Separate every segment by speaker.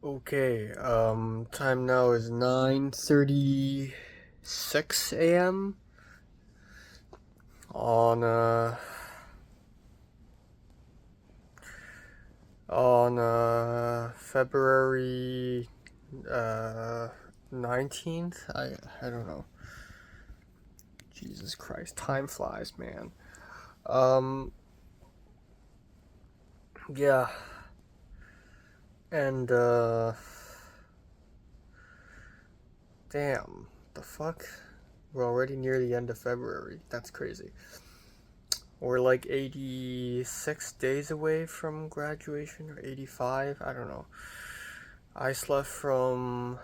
Speaker 1: Okay, time now is 9:36 a.m. on February 19th. I don't know. Jesus Christ, time flies, man. Um yeah, and damn, the fuck? We're already near the end of February. That's crazy. We're like 86 days away from graduation, or 85, I don't know. I slept from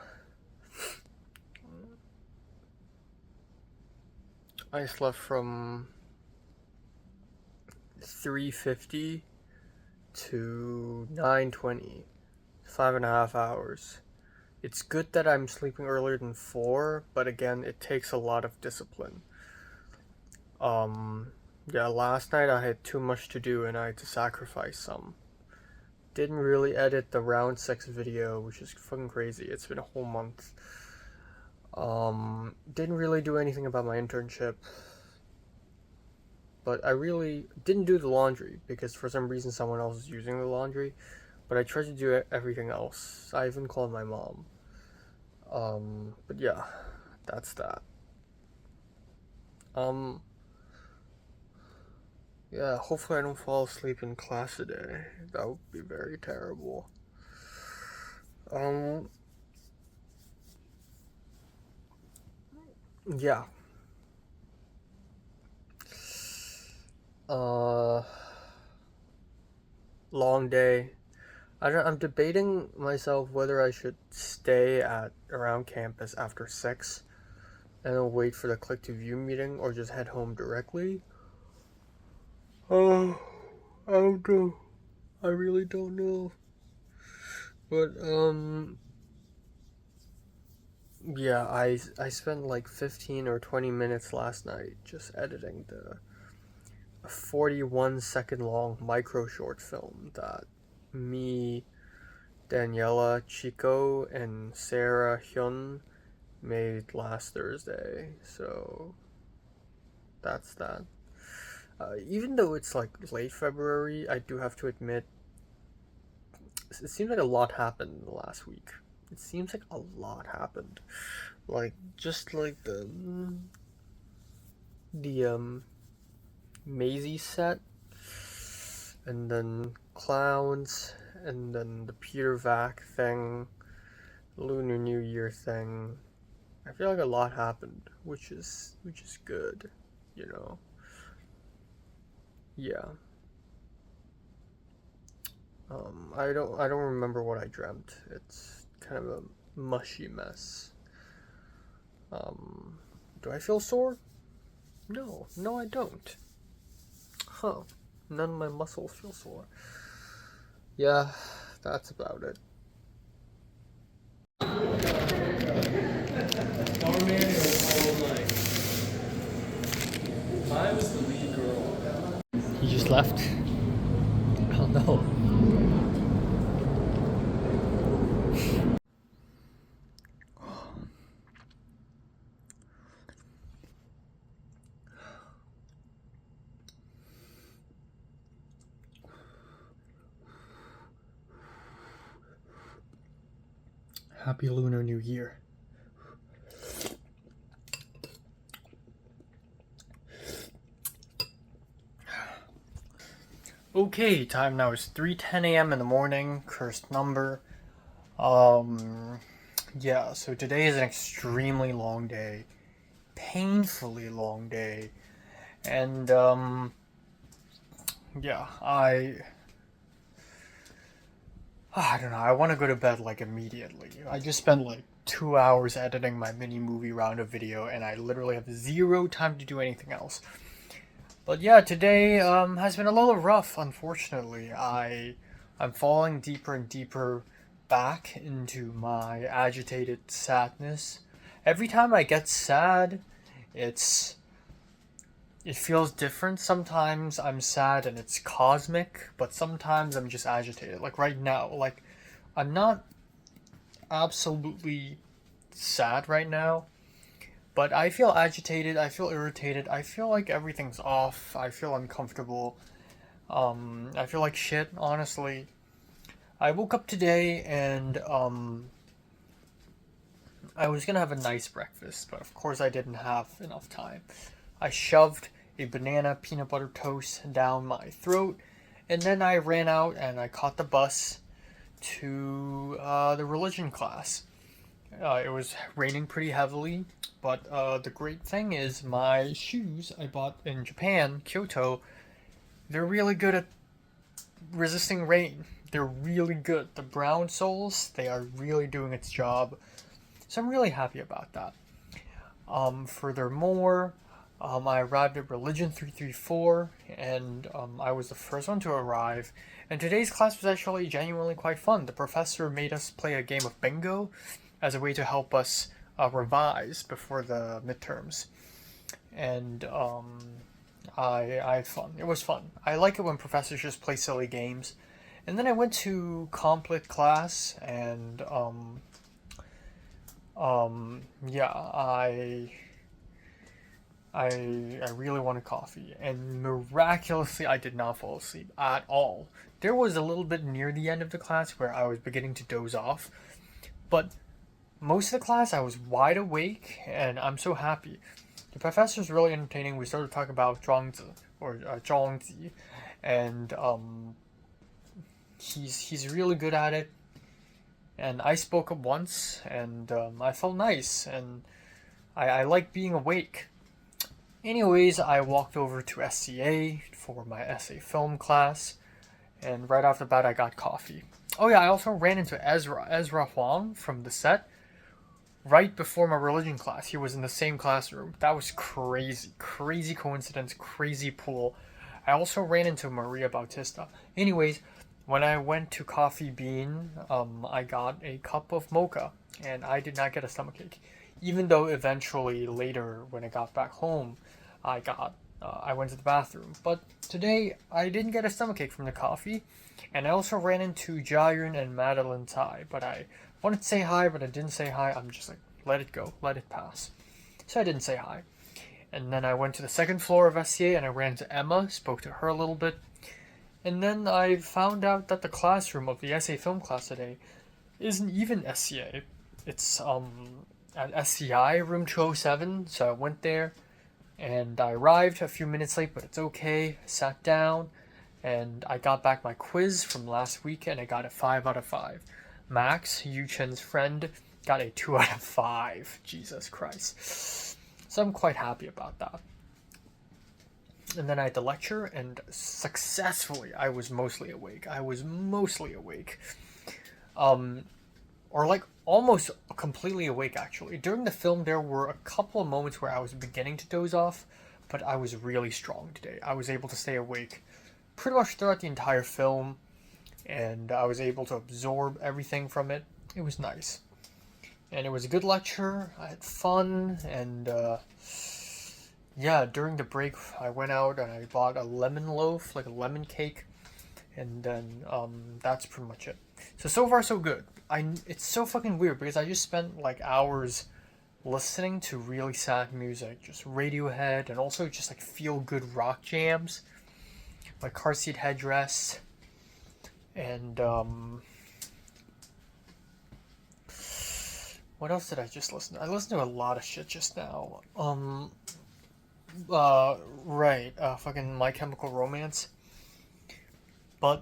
Speaker 1: I slept from 3:50 to 9:20, 5.5 hours. It's good that I'm sleeping earlier than 4, but again, it takes a lot of discipline. Um, yeah, last night I had too much to do and I had to sacrifice some. Didn't really edit the round 6 video, which is fucking crazy. It's been a whole month. Didn't really do anything about my internship, but I really didn't do the laundry because for some reason someone else is using the laundry, but I tried to do everything else. I even called my mom. But yeah, that's that. Um, yeah, hopefully I don't fall asleep in class today. That would be very terrible. Um, yeah. Uh, Long day. I'm debating myself whether I should stay at around campus after 6 and then wait for the click to view meeting or just head home directly. Oh, I don't know. I really don't know. But yeah, I spent like 15 or 20 minutes last night just editing the 41-second long micro short film that me, Daniela, Chico, and Sarah Hyun made last Thursday. So that's that. Even though it's like late February, I do have to admit, it seems like a lot happened in the last week. It seems like a lot happened. Like, just like the Maisie set, and then clowns, and then the Peter Vac thing, Lunar New Year thing. I feel like a lot happened, which is good, you know. Yeah. I don't remember what I dreamt. It's kind of a mushy mess. Um, do I feel sore? No, no, I don't. Huh? None of my muscles feel sore. Yeah, that's about it. I was the lead girl. You just left? Oh no. Happy Lunar New Year. Okay, time now is 3:10 a.m. in the morning, cursed number. Yeah, so today is an extremely long day. Painfully long day. And, yeah, I don't know, I want to go to bed, like, immediately. I just spent, like, 2 hours editing my mini movie round of video, and I literally have zero time to do anything else. But yeah, today has been a little rough, unfortunately. I'm falling deeper and deeper back into my agitated sadness. Every time I get sad, it's it feels different. Sometimes I'm sad and it's cosmic, but sometimes I'm just agitated. Like right now, like I'm not absolutely sad right now. But I feel agitated, I feel irritated, I feel like everything's off, I feel uncomfortable. I feel like shit, honestly. I woke up today and I was gonna have a nice breakfast, but of course I didn't have enough time. I shoved a banana peanut butter toast down my throat, and then I ran out and I caught the bus to the religion class. It was raining pretty heavily, but the great thing is my shoes I bought in Japan, Kyoto, they're really good at resisting rain. They're really good. The brown soles, they are really doing its job. So I'm really happy about that. Furthermore, I arrived at Religion 334, and I was the first one to arrive. And today's class was actually genuinely quite fun. The professor made us play a game of bingo as a way to help us revise before the midterms. And I had fun. It was fun. I like it when professors just play silly games. And then I went to complit class, and yeah, I really wanted coffee, and miraculously I did not fall asleep at all. There was a little bit near the end of the class where I was beginning to doze off, but most of the class I was wide awake, and I'm so happy. The professor's really entertaining. We started talking about Zhuangzi, or Zhuangzi, and he's really good at it. And I spoke up once, and I felt nice, and I like being awake. Anyways, I walked over to SCA for my essay film class, and right off the bat I got coffee. Oh yeah, I also ran into Ezra Huang from the set, right before my religion class. He was in the same classroom. That was crazy. Crazy coincidence, crazy pool. I also ran into Maria Bautista. Anyways, when I went to Coffee Bean, I got a cup of mocha, and I did not get a stomachache. Even though eventually later, when I got back home, I went to the bathroom. But today, I didn't get a stomachache from the coffee, and I also ran into Jayun and Madeline Tai. But I wanted to say hi, but I didn't say hi. I'm just like, let it go, let it pass. So I didn't say hi. And then I went to the second floor of SCA, and I ran to Emma, spoke to her a little bit. And then I found out that the classroom of the essay film class today isn't even SCA. It's at SCI room 207, so I went there and I arrived a few minutes late, but it's okay. I sat down and I got back my quiz from last week and I got a 5 out of 5. Max, Yu Chen's friend, got a 2 out of 5. Jesus Christ. So I'm quite happy about that. And then I had the lecture, and successfully, I was mostly awake. Or like almost completely awake, actually. During the film, there were a couple of moments where I was beginning to doze off, but I was really strong today. I was able to stay awake pretty much throughout the entire film, and I was able to absorb everything from it. It was nice. And it was a good lecture. I had fun, and yeah, during the break, I went out and I bought a lemon loaf, like a lemon cake, and then that's pretty much it. So far so good. It's so fucking weird because I just spent like hours listening to really sad music, just Radiohead, and also just like feel good rock jams, like Car Seat Headrest, and what else did I just listen to? I listened to a lot of shit just now. Fucking My Chemical Romance. But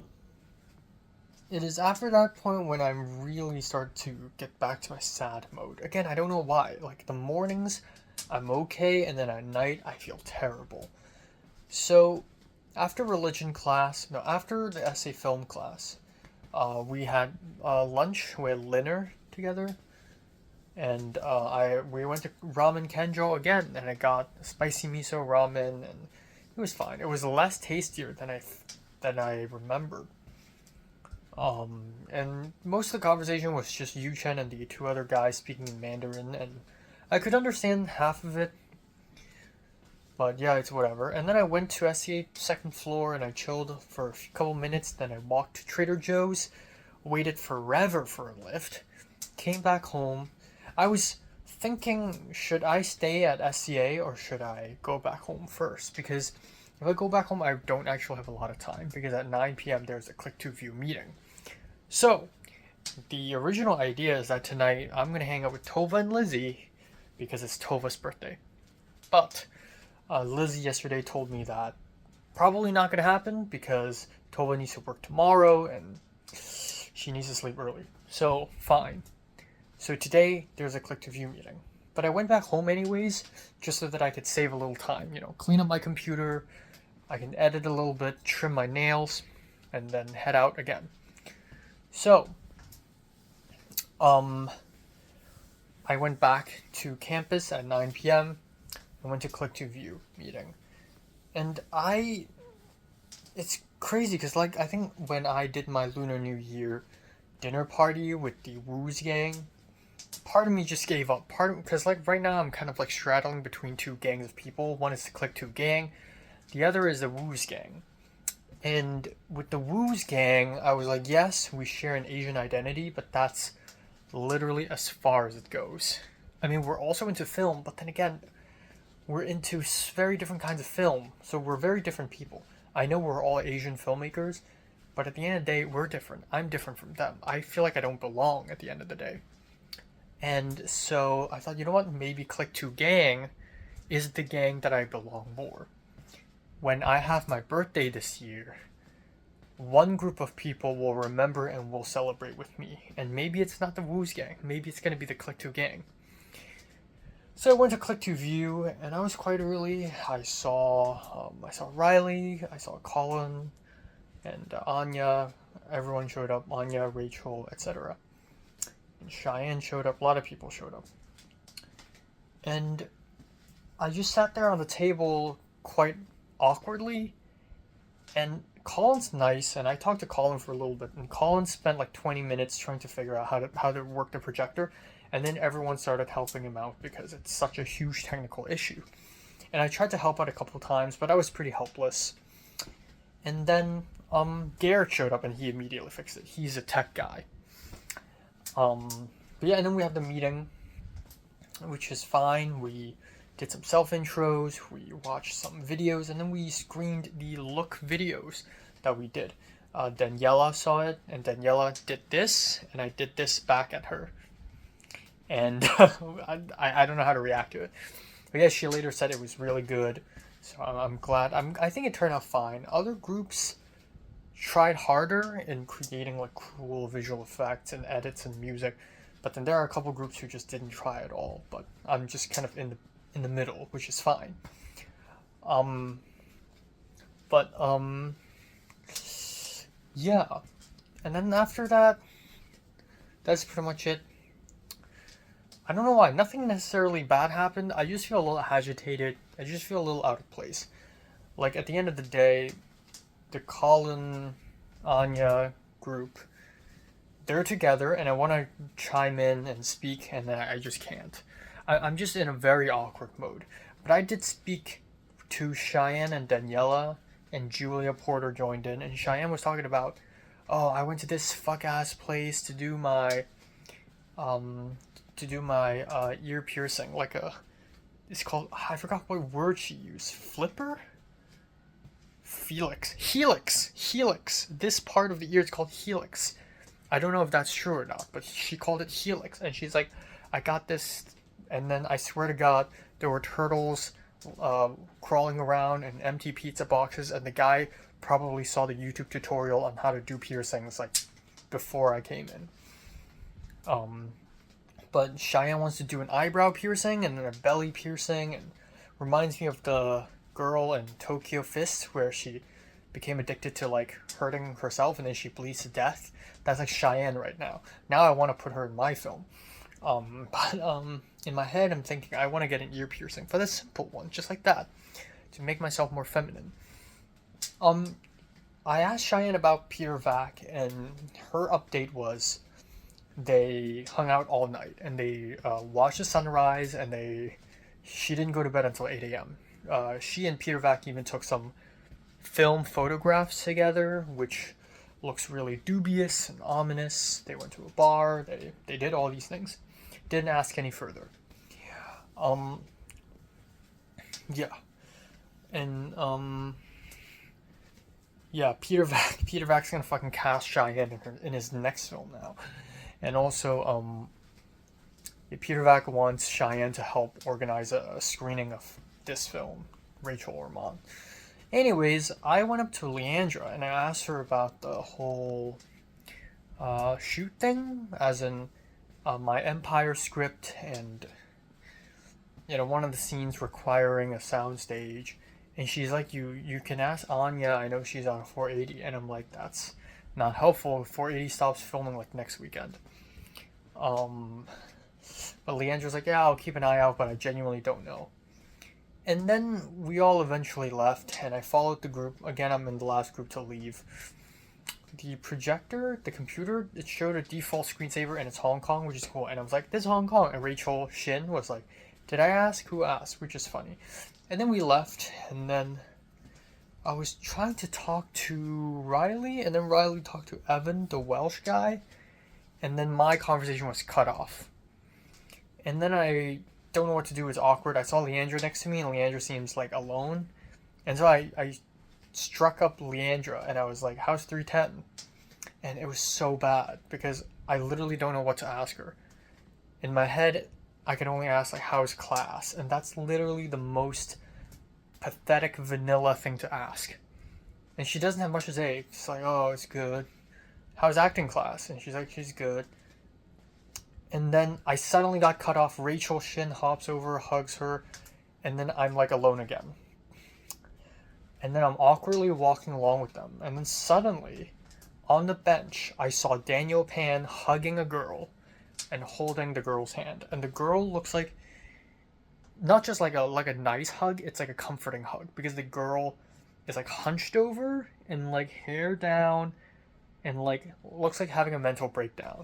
Speaker 1: it is after that point when I'm really start to get back to my sad mode. Again, I don't know why. Like the mornings, I'm okay, and then at night, I feel terrible. So, after after the essay film class, we had lunch with Linner together. And we went to Ramen Kenjo again, and I got spicy miso ramen, and it was fine. It was less tastier than I remembered. And most of the conversation was just Yu Chen and the two other guys speaking in Mandarin, and I could understand half of it. But yeah, it's whatever. And then I went to SCA second floor, and I chilled for a couple minutes. Then I walked to Trader Joe's, waited forever for a lift. Came back home. I was thinking, should I stay at SCA or should I go back home first? Because if I go back home, I don't actually have a lot of time because at 9 p.m. there's a Click2View meeting. So, the original idea is that tonight I'm going to hang out with Tova and Lizzie because it's Tova's birthday. But Lizzie yesterday told me that probably not going to happen because Tova needs to work tomorrow and she needs to sleep early. So, fine. So today there's a Click2View meeting. But I went back home anyways just so that I could save a little time. Clean up my computer, I can edit a little bit, trim my nails, and then head out again. So, I went back to campus at 9 p.m. I went to Click2View meeting. And it's crazy because I think when I did my Lunar New Year dinner party with the Woos gang, part of me just gave up. Because right now I'm kind of straddling between two gangs of people. One is the Click2 gang, the other is the Woos gang. And with the Woos gang, I was like, yes, we share an Asian identity, but that's literally as far as it goes. I mean, we're also into film, but then again, we're into very different kinds of film, so we're very different people. I know we're all Asian filmmakers, but at the end of the day, we're different. I'm different from them. I feel like I don't belong at the end of the day. And so I thought, you know what, maybe Click2 gang is the gang that I belong more. When I have my birthday this year, one group of people will remember and will celebrate with me. And maybe it's not the Woos gang. Maybe it's going to be the Click2 gang. So I went to Click2View, and I was quite early. I saw Riley, I saw Colin, and Anya. Everyone showed up. Anya, Rachel, etc. And Cheyenne showed up. A lot of people showed up. And I just sat there on the table quite awkwardly. And Colin's nice, and I talked to Colin for a little bit. And Colin spent 20 minutes trying to figure out how to work the projector. And then everyone started helping him out because it's such a huge technical issue. And I tried to help out a couple of times, but I was pretty helpless. And then Garrett showed up and he immediately fixed it. He's a tech guy. But yeah, and then we have the meeting, which is fine. We did some self-intros, we watched some videos, and then we screened the look videos that we did. Daniela saw it, and Daniela did this, and I did this back at her. And I don't know how to react to it. But yeah, she later said it was really good, so I'm glad. I think it turned out fine. Other groups tried harder in creating cool visual effects and edits and music, but then there are a couple groups who just didn't try at all. But I'm just kind of in the middle, which is fine. Yeah, and then after that, that's pretty much it. I don't know why. Nothing necessarily bad happened. I just feel a little agitated. I just feel a little out of place. At the end of the day, the Colin, Anya group, they're together, and I want to chime in and speak, and then I just can't. I'm just in a very awkward mode. But I did speak to Cheyenne and Daniela, and Julia Porter joined in, and Cheyenne was talking about, oh, I went to this fuck-ass place to do my ear piercing, it's called, I forgot what word she used, flipper? Helix. This part of the ear is called helix. I don't know if that's true or not, but she called it helix, and she's like, I got this, and then I swear to God, there were turtles crawling around in empty pizza boxes, and the guy probably saw the YouTube tutorial on how to do piercings before I came in. But Cheyenne wants to do an eyebrow piercing and then a belly piercing, and reminds me of the girl in Tokyo Fist where she became addicted to hurting herself and then she bleeds to death. That's Cheyenne right now. Now I want to put her in my film. In my head I'm thinking I want to get an ear piercing, for the simple one, just like that, to make myself more feminine. I asked Cheyenne about Peter Vac, and her update was they hung out all night and they watched the sunrise, and she didn't go to bed until 8 a.m. She and Peter Vac even took some film photographs together, which looks really dubious and ominous. They went to a bar. They did all these things. Didn't ask any further. Um, yeah, and yeah, Peter Vack's gonna fucking cast Cheyenne in his next film now, and also Peter Vack wants Cheyenne to help organize a screening of this film, Rachel Ormond. Anyways, I went up to Leandra and I asked her about the whole shoot thing, as in my Empire script and one of the scenes requiring a soundstage. And she's like, you can ask Anya. I know she's on 480, and I'm like, that's not helpful. 480 stops filming like next weekend. But Leandra's like, yeah, I'll keep an eye out, but I genuinely don't know. And then we all eventually left, and I followed the group. Again, I'm in the last group to leave. The projector, the computer, it showed a default screensaver, and it's Hong Kong, which is cool. And I was like, this is Hong Kong. And Rachel Shin was like, did I ask? Who asked? Which is funny. And then we left, and then I was trying to talk to Riley, and then Riley talked to Evan, the Welsh guy, and then my conversation was cut off. And then I don't know what to do. It's awkward. I saw Leandra next to me, and Leandra seems like alone. And so I struck up Leandra, and I was like, how's 310? And it was so bad, because I literally don't know what to ask her. In my head, I can only ask, like, how's class? And that's literally the most pathetic vanilla thing to ask. And she doesn't have much to say. She's like, oh, it's good. How's acting class? And she's like, she's good. And then I suddenly got cut off. Rachel Shin hops over, hugs her, and then I'm like alone again. And then I'm awkwardly walking along with them. And then suddenly, on the bench, I saw Daniel Pan hugging a girl and holding the girl's hand. And the girl looks like, not just like a nice hug, it's like a comforting hug. Because the girl is like hunched over and like hair down and like looks like having a mental breakdown.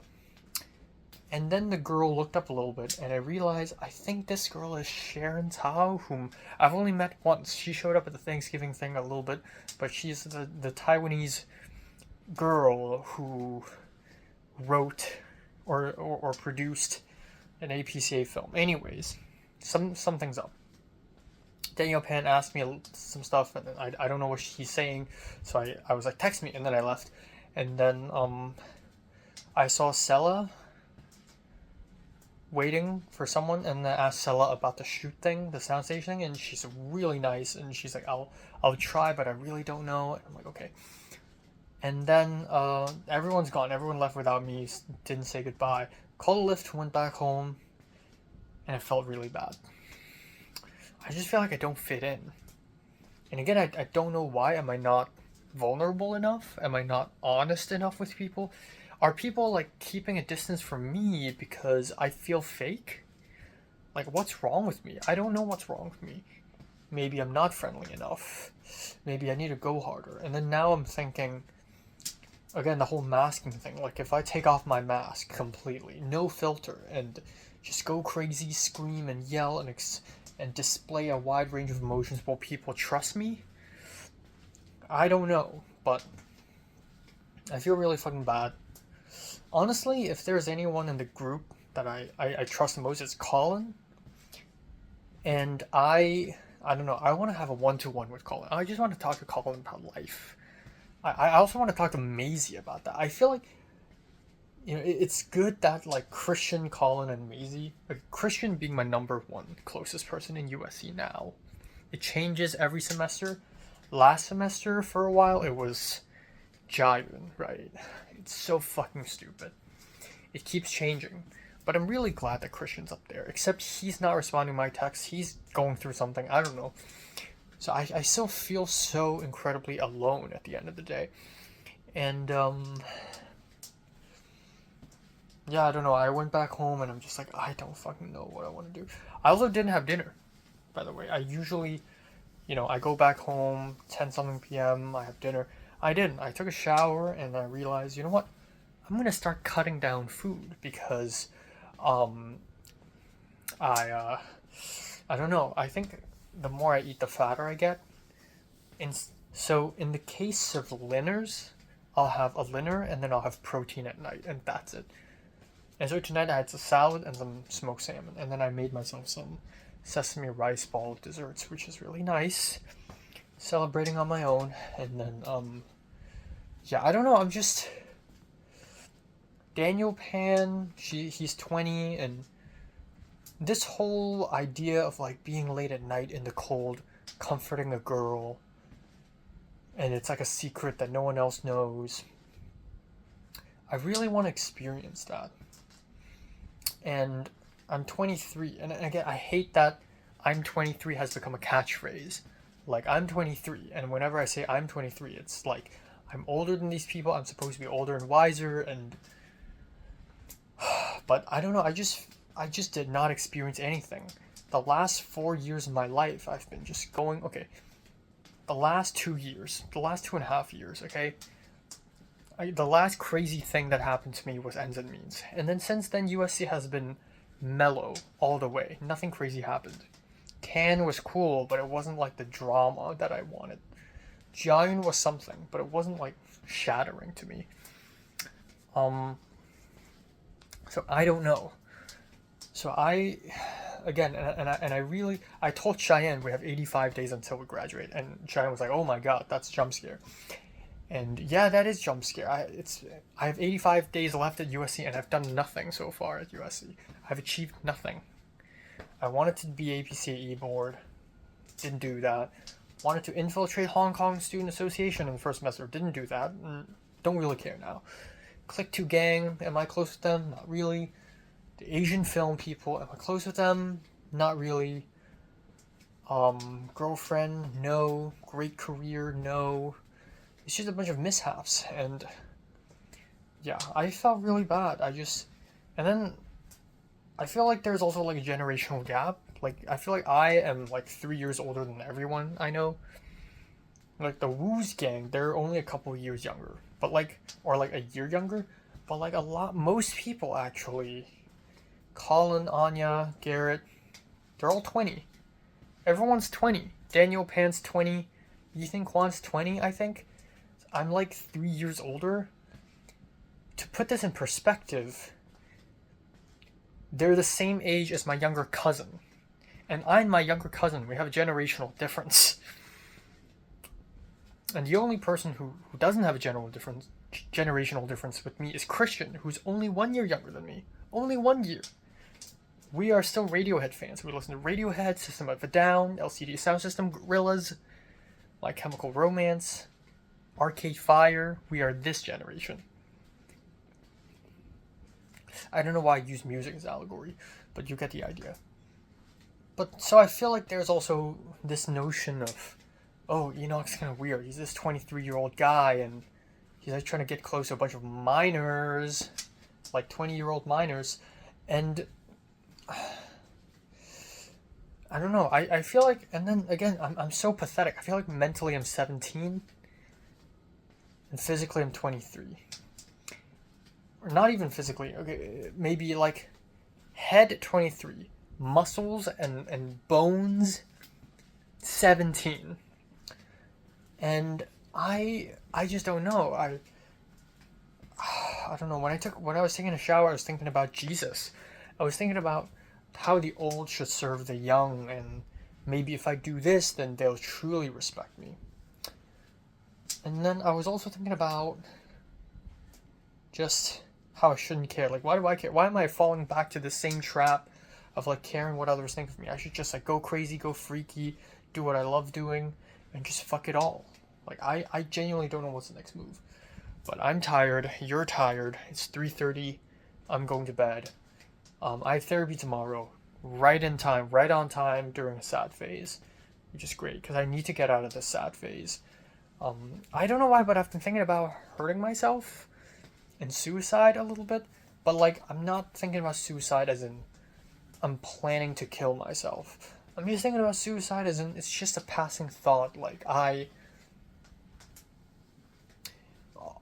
Speaker 1: And then the girl looked up a little bit, and I realized I think this girl is Sharon Tao, whom I've only met once. She showed up at the Thanksgiving thing a little bit, but she's the Taiwanese girl who wrote or produced an APCA film. Anyways, something's up. Daniel Pan asked me some stuff, and I don't know what she's saying, so I was like, text me, and then I left. And then I saw Sella waiting for someone, and I asked Sella about the shoot thing, the soundstage thing, and she's really nice, and she's like, I'll try, but I really don't know. And I'm like, okay. And then everyone's gone. Everyone left without me, didn't say goodbye. Called a Lyft, went back home, and it felt really bad. I just feel like I don't fit in. And again, I don't know why. Am I not vulnerable enough? Am I not honest enough with people? Are people like keeping a distance from me because I feel fake? Like, what's wrong with me? I don't know what's wrong with me. Maybe I'm not friendly enough. Maybe I need to go harder. And then now I'm thinking, again, the whole masking thing. Like, if I take off my mask completely, no filter, and just go crazy, scream and yell and display a wide range of emotions, will people trust me? I don't know, but I feel really fucking bad. Honestly, if there's anyone in the group that I trust the most, it's Colin. And I don't know, I want to have a one-to-one with Colin. I just want to talk to Colin about life. I also want to talk to Maisie about that. I feel like, it's good that, like, Christian, Colin, and Maisie, like, Christian being my number one closest person in USC now. It changes every semester. Last semester, for a while, it was Jayun, right? It's so fucking stupid. It keeps changing. But I'm really glad that Christian's up there. Except he's not responding to my texts. He's going through something. I don't know. So I still feel so incredibly alone at the end of the day. And, yeah, I don't know. I went back home and I'm just like, I don't fucking know what I want to do. I also didn't have dinner, by the way. I usually, I go back home, 10-something p.m., I have dinner. I didn't. I took a shower and I realized, you know what? I'm going to start cutting down food because, I don't know. I think the more I eat, the fatter I get. So in the case of Linners, I'll have a dinner and then I'll have protein at night, and that's it. And so tonight I had a salad and some smoked salmon, and then I made myself some sesame rice ball desserts, which is really nice. Celebrating on my own, and then yeah, I don't know. I'm just Daniel Pan. He's 20, and this whole idea of like being late at night in the cold, comforting a girl, and it's like a secret that no one else knows. I really want to experience that. And I'm 23, and again, I hate that I'm 23 has become a catchphrase. Like, I'm 23, and whenever I say I'm 23, it's like I'm older than these people. I'm supposed to be older and wiser, and but I don't know. I just did not experience anything. The last 4 years of my life, I've been just going. Okay, the last 2 years, the last 2.5 years. Okay, the last crazy thing that happened to me was ends and means, and then since then, USC has been mellow all the way. Nothing crazy happened. Can was cool, but it wasn't like the drama that I wanted. Giant was something, but it wasn't like shattering to me. So I don't know. So I, again, I told Cheyenne we have 85 days until we graduate, and Cheyenne was like, "Oh my God, that's jump scare." And yeah, that is jump scare. I have 85 days left at USC, and I've done nothing so far at USC. I've achieved nothing. I wanted to be APCAE board, didn't do that. Wanted to infiltrate Hong Kong Student Association in the first semester, didn't do that. Don't really care now. Click 2 gang, am I close with them? Not really. The Asian film people, am I close with them? Not really. Girlfriend, no. Great career, no. It's just a bunch of mishaps, and yeah, I felt really bad. And then I feel like there's also like a generational gap. Like, I feel like I am like 3 years older than everyone I know. Like the Wu's gang, they're only a couple of years younger, but like, or like a year younger, but like most people actually, Colin, Anya, Garrett, they're all 20. Everyone's 20. Daniel Pan's 20. Ethan Kwan's 20, I think. I'm like 3 years older. To put this in perspective, they're the same age as my younger cousin. And I and my younger cousin, we have a generational difference. And the only person who doesn't have a generational difference with me is Christian, who's only 1 year younger than me. Only 1 year. We are still Radiohead fans. We listen to Radiohead, System of a Down, LCD Soundsystem, Gorillaz, My Chemical Romance, Arcade Fire. We are this generation. I don't know why I use music as allegory, but you get the idea. But so I feel like there's also this notion of, oh, Enoch's kind of weird. He's this 23-year-old guy, and he's like trying to get close to a bunch of minors, like 20-year-old minors, and I don't know. I feel like, and then again, I'm so pathetic. I feel like mentally I'm 17, and physically I'm 23. Or not even physically. Okay, maybe like head 23, muscles and bones 17. And I just don't know. I don't know. When I was taking a shower, I was thinking about Jesus. I was thinking about how the old should serve the young, and maybe if I do this, then they'll truly respect me. And then I was also thinking about just how I shouldn't care. Like, why do I care? Why am I falling back to the same trap of like caring what others think of me? I should just like go crazy, go freaky, do what I love doing, and just fuck it all. Like, I genuinely don't know what's the next move. But I'm tired, you're tired, it's 3:30, I'm going to bed. I have therapy tomorrow, right in time, right on time during a sad phase, which is great, because I need to get out of this sad phase. I don't know why, but I've been thinking about hurting myself and suicide a little bit, but like, I'm not thinking about suicide as in I'm planning to kill myself. I'm just thinking about suicide as in it's just a passing thought. Like,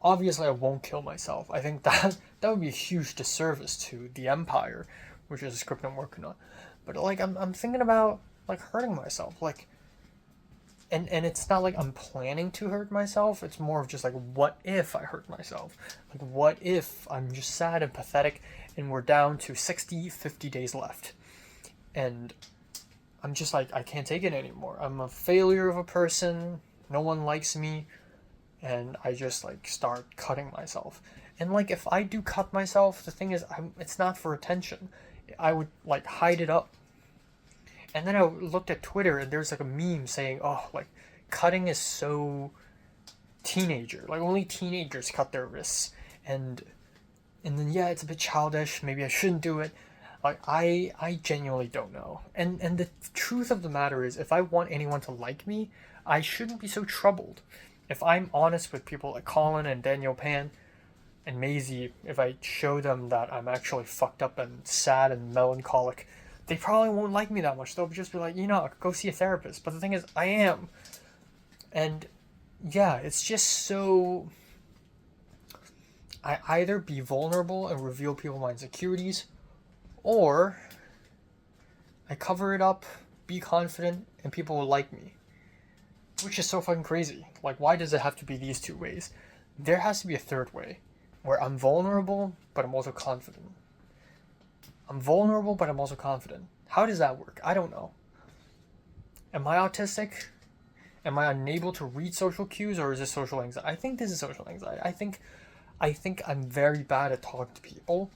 Speaker 1: obviously I won't kill myself. I think that would be a huge disservice to the Empire, which is a script I'm working on. But like, I'm thinking about like hurting myself. Like, and it's not like I'm planning to hurt myself. It's more of just like, what if I hurt myself? Like, what if I'm just sad and pathetic and we're down to 60, 50 days left? And I'm just like, I can't take it anymore. I'm a failure of a person. No one likes me. And I just like start cutting myself. And like, if I do cut myself, the thing is, it's not for attention. I would like hide it up. And then I looked at Twitter and there's like a meme saying, oh, like cutting is so teenager. Like only teenagers cut their wrists. And then yeah, it's a bit childish. Maybe I shouldn't do it. Like I genuinely don't know. And the truth of the matter is, if I want anyone to like me, I shouldn't be so troubled. If I'm honest with people like Colin and Daniel Pan and Maisie, if I show them that I'm actually fucked up and sad and melancholic, they probably won't like me that much. They'll just be like, go see a therapist. But the thing is, I am. And yeah, it's just so. I either be vulnerable and reveal people my insecurities, or I cover it up, be confident, and people will like me. Which is so fucking crazy. Like, why does it have to be these two ways? There has to be a third way, where I'm vulnerable, but I'm also confident. I'm vulnerable, but I'm also confident. How does that work? I don't know. Am I autistic? Am I unable to read social cues, or is this social anxiety? I think this is social anxiety. I think I'm very bad at talking to people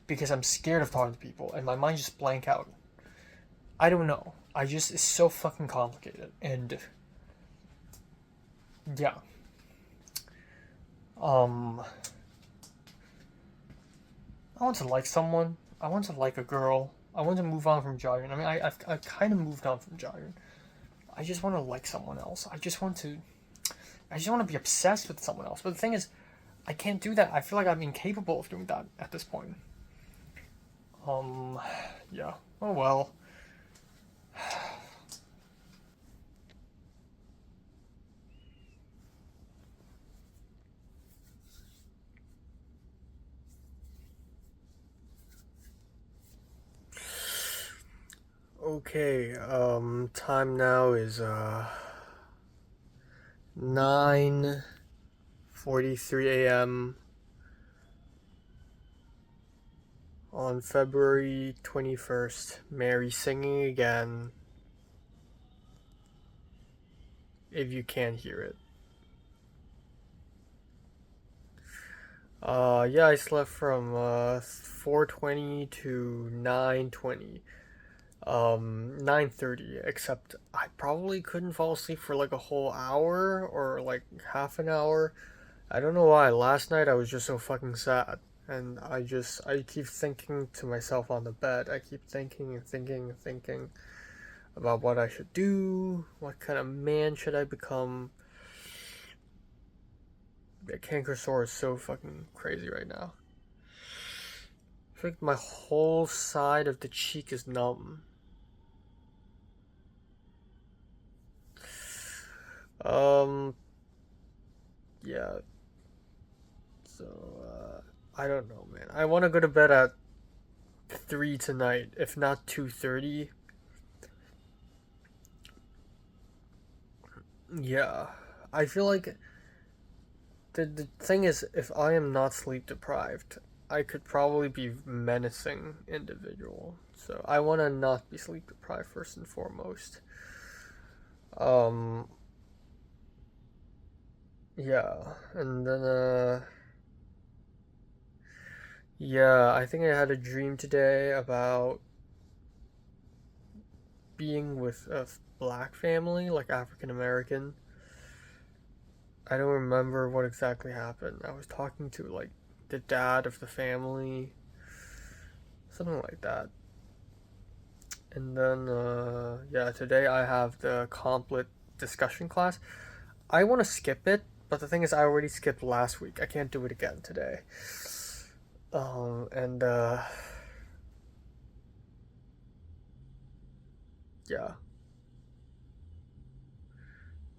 Speaker 1: because I'm scared of talking to people, and my mind just blank out. I don't know. It's so fucking complicated, and yeah. I want to like someone. I want to like a girl. I want to move on from Jaehyun. I mean, I've kind of moved on from Jaehyun. I just want to like someone else. I just want to be obsessed with someone else. But the thing is, I can't do that. I feel like I'm incapable of doing that at this point. Yeah. Oh well. Okay, time now is 9:43 a.m. on February 21st. Mary singing again. If you can't hear it. Yeah, I slept from 4:20 to 9:20. 9:30, except I probably couldn't fall asleep for like a whole hour or like half an hour. I don't know why. Last night I was just so fucking sad. And I keep thinking to myself on the bed. I keep thinking and thinking and thinking about what I should do. What kind of man should I become? The canker sore is so fucking crazy right now. I think my whole side of the cheek is numb. Um, yeah. So, I don't know, man. I want to go to bed at 3 tonight, if not 2:30. Yeah. I feel like the thing is, if I am not sleep deprived, I could probably be menacing individual. So I want to not be sleep deprived first and foremost. Um, yeah, and then yeah, I think I had a dream today about being with a black family, like African American. I don't remember what exactly happened. I was talking to like the dad of the family, something like that. And then yeah, today I have the complet discussion class. I want to skip it, but the thing is, I already skipped last week. I can't do it again today. And yeah.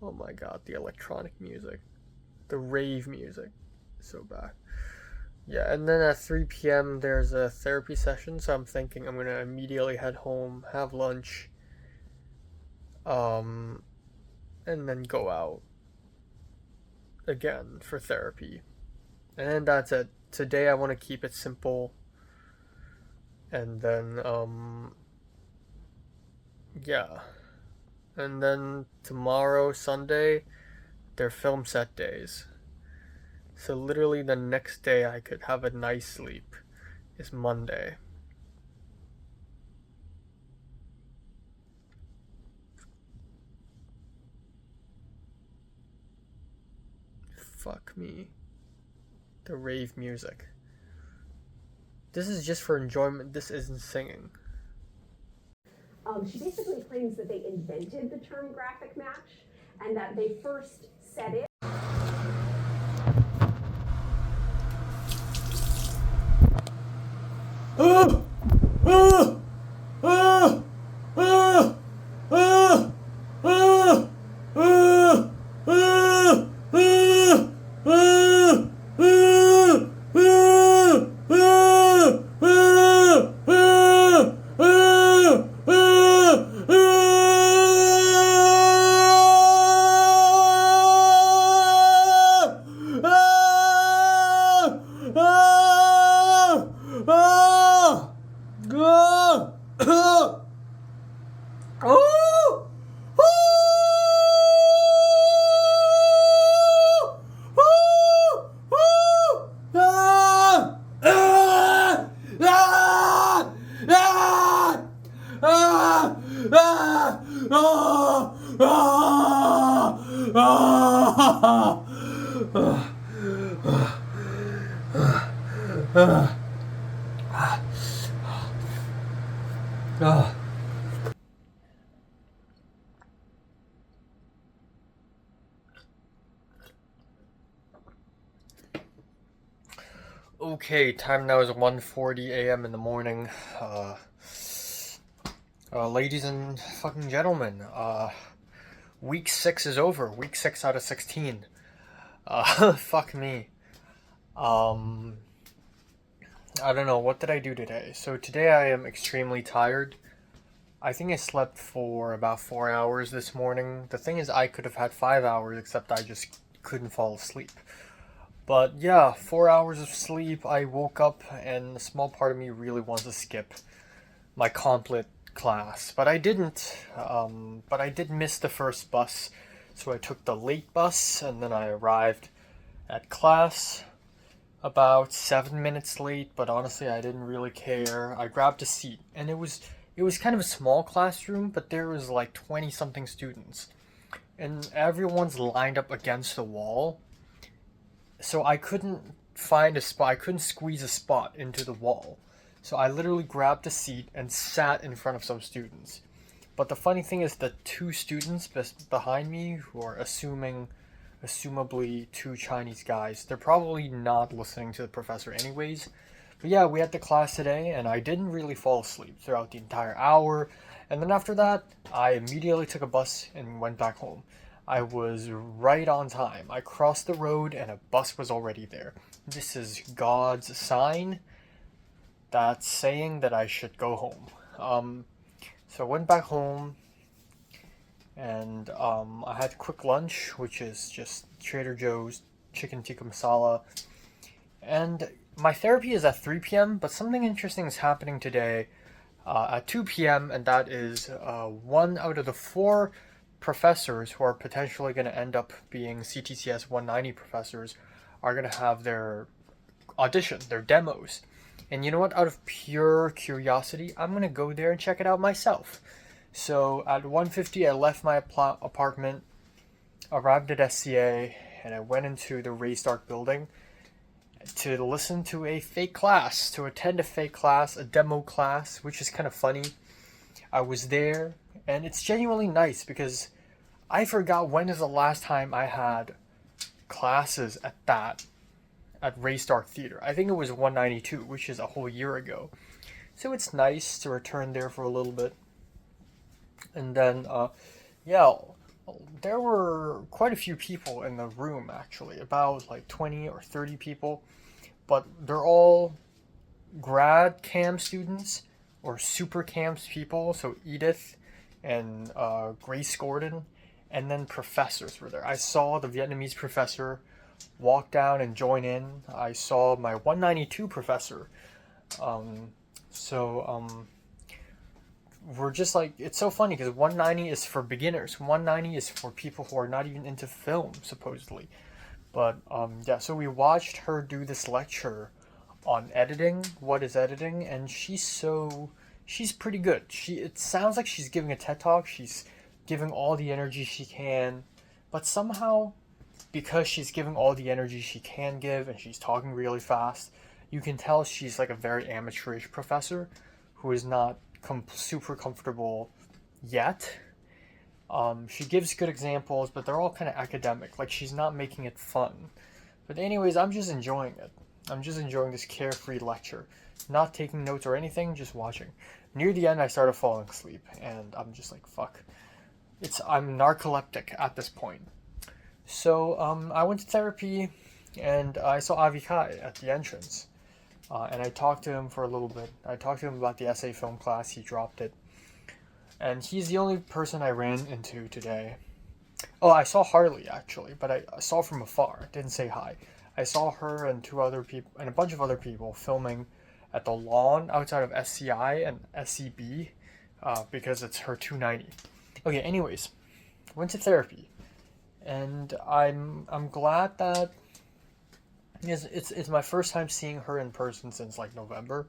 Speaker 1: Oh my god, the electronic music, the rave music, so bad. Yeah, and then at 3 p.m. there's a therapy session, so I'm thinking I'm gonna immediately head home, have lunch, um, and then go out again for therapy. And then that's it. Today I want to keep it simple. And then, yeah. And then tomorrow, Sunday, they're film set days. So literally the next day I could have a nice sleep is Monday. Fuck me. The rave music. This is just for enjoyment. This isn't singing.
Speaker 2: She basically claims that they invented the term graphic match and that they first said it.
Speaker 1: Okay, time now is 1:40 a.m. in the morning. Ladies and fucking gentlemen, week 6 is over. Week 6 out of 16. Fuck me. I don't know, what did I do today? So today I am extremely tired. I think I slept for about 4 hours this morning. The thing is, I could have had 5 hours, except I just couldn't fall asleep. But yeah, 4 hours of sleep, I woke up, and a small part of me really wants to skip my complet class. But I didn't. But I did miss the first bus, so I took the late bus, and then I arrived at class about 7 minutes late, but honestly I didn't really care. I grabbed a seat, and it was kind of a small classroom, but there was like 20 something students, and everyone's lined up against the wall. So I couldn't find a spot. I couldn't squeeze a spot into the wall. So I literally grabbed a seat and sat in front of some students. But the funny thing is the two students behind me, who are assumably two Chinese guys, they're probably not listening to the professor anyways. But yeah, we had the class today, and I didn't really fall asleep throughout the entire hour. And then after that, I immediately took a bus and went back home. I was right on time. I crossed the road and a bus was already there. This is God's sign that's saying that I should go home. So I went back home, and I had a quick lunch, which is just Trader Joe's chicken tikka masala. And my therapy is at 3 p.m., but something interesting is happening today at 2 p.m., and that is 1 out of the 4 professors who are potentially going to end up being CTCS 190 professors are going to have their audition, their demos. And you know what? Out of pure curiosity, I'm going to go there and check it out myself. So at 1:50, I left my apartment, arrived at SCA, and I went into the Raystark building to listen to a fake class, to attend a fake class, a demo class, which is kind of funny. I was there, and it's genuinely nice because I forgot when is the last time I had classes at Raystark Theater. I think it was 192, which is a whole year ago. So it's nice to return there for a little bit. And then, yeah, there were quite a few people in the room, actually, about like 20 or 30 people. But they're all grad cam students or super camps people. So Edith and Grace Gordon and then professors were there. I saw the Vietnamese professor walk down and join in. I saw my 192 professor. Um, so we're just like, it's so funny because 190 is for beginners. 190 is for people who are not even into film, supposedly. But yeah, so we watched her do this lecture on editing, what is editing, and she's pretty good. It sounds like she's giving a TED talk. She's giving all the energy she can, but somehow because she's giving all the energy she can give and she's talking really fast, you can tell she's like a very amateurish professor who is not super comfortable yet. She gives good examples, but they're all kind of academic. Like, she's not making it fun. But anyways, I'm just enjoying it. I'm just enjoying this carefree lecture. Not taking notes or anything, just watching. Near the end, I started falling asleep, and I'm just like, fuck. I'm narcoleptic at this point. So, I went to therapy, and I saw Avi Kai at the entrance. And I talked to him for a little bit. I talked to him about the essay film class. He dropped it. And he's the only person I ran into today. Oh, I saw Harley actually, but I saw from afar. Didn't say hi. I saw her and two other people and a bunch of other people filming at the lawn outside of SCI and SCB because it's her 290. Okay, anyways, went to therapy, and I'm glad that it's my first time seeing her in person since like November.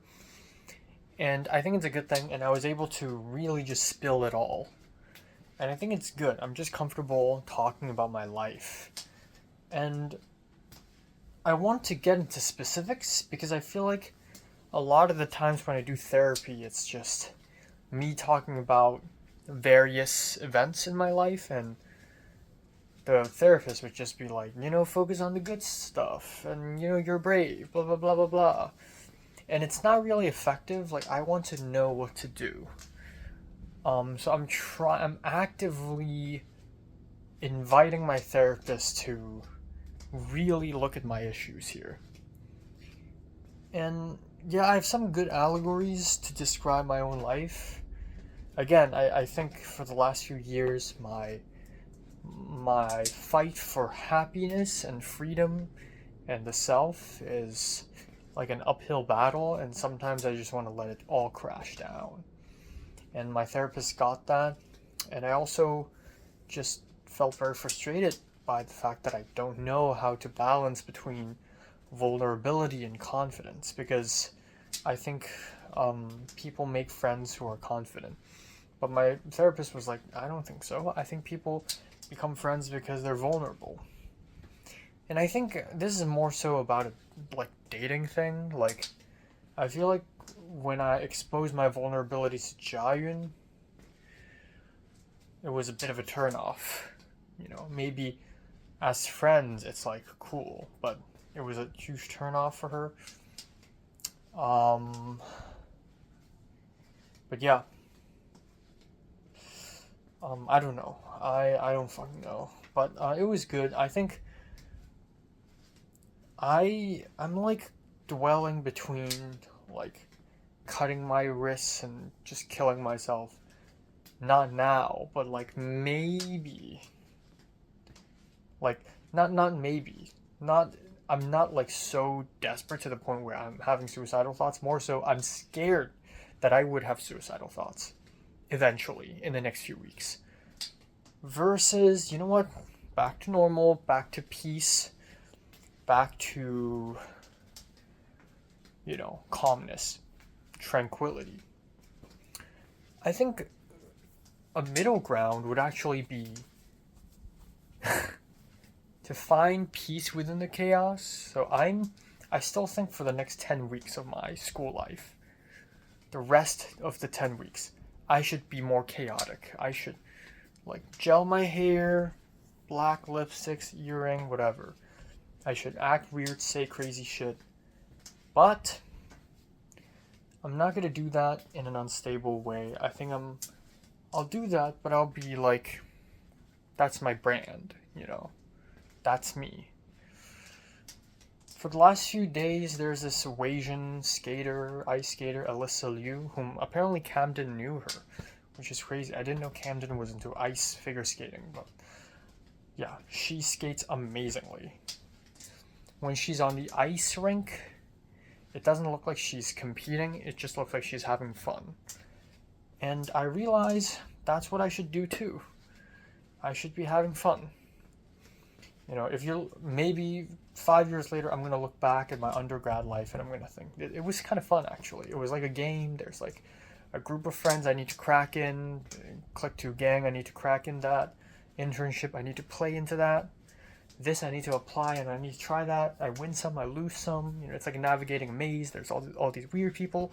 Speaker 1: And I think it's a good thing, and I was able to really just spill it all. And I think it's good. I'm just comfortable talking about my life. And I want to get into specifics because I feel like a lot of the times when I do therapy, it's just me talking about various events in my life, and the therapist would just be like, focus on the good stuff, and, you're brave, blah, blah, blah, blah, blah. And it's not really effective. Like, I want to know what to do. So I'm actively inviting my therapist to really look at my issues here. And yeah, I have some good allegories to describe my own life. Again, I think for the last few years, my fight for happiness and freedom and the self is like an uphill battle, and sometimes I just want to let it all crash down. And my therapist got that, and I also just felt very frustrated by the fact that I don't know how to balance between vulnerability and confidence, because I think people make friends who are confident. But my therapist was like, I don't think so. I think people become friends because they're vulnerable. And I think this is more so about a dating thing. Like, I feel like when I exposed my vulnerabilities to Jayun, it was a bit of a turnoff. Maybe as friends it's like cool, but it was a huge turnoff for her. But yeah. I don't know. I don't fucking know. But it was good. I think I'm like dwelling between like cutting my wrists and just killing myself. Not now, but like maybe. Like not maybe. Not I'm not like so desperate to the point where I'm having suicidal thoughts. More so I'm scared that I would have suicidal thoughts eventually in the next few weeks. Versus, you know what? Back to normal, back to peace, back to calmness, tranquility. I think a middle ground would actually be to find peace within the chaos. So I still think for the next 10 weeks of my school life, the rest of the 10 weeks, I should be more chaotic. I should gel my hair, black lipsticks, earring, whatever. I should act weird, say crazy shit. But I'm not gonna do that in an unstable way. I think I'll do that, but I'll be like, that's my brand, That's me. For the last few days, there's this Asian ice skater, Alyssa Liu, whom apparently Camden knew her, which is crazy. I didn't know Camden was into ice figure skating, but yeah, she skates amazingly. When she's on the ice rink, it doesn't look like she's competing, it just looks like she's having fun. And I realize that's what I should do too. I should be having fun. You know, if you're maybe 5 years later, I'm gonna look back at my undergrad life and I'm gonna think it was kind of fun actually. It was like a game. There's like a group of friends I need to crack in, click to gang. I need to crack in that internship. I need to play into that. This I need to apply and I need to try that. I win some, I lose some. You know, it's like navigating a maze. There's all these weird people.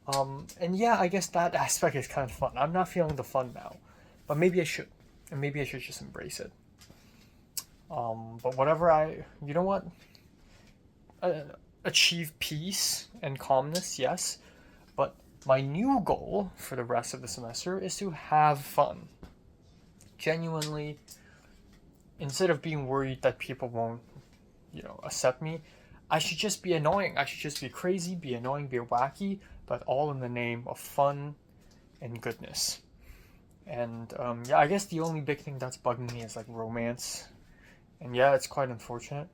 Speaker 1: And yeah, I guess that aspect is kind of fun. I'm not feeling the fun now, but maybe I should, and maybe I should just embrace it. But whatever you know what? Achieve peace and calmness, yes. But my new goal for the rest of the semester is to have fun. Genuinely, instead of being worried that people won't, accept me, I should just be annoying. I should just be crazy, be annoying, be wacky, but all in the name of fun and goodness. And yeah, I guess the only big thing that's bugging me is like romance. And yeah, it's quite unfortunate.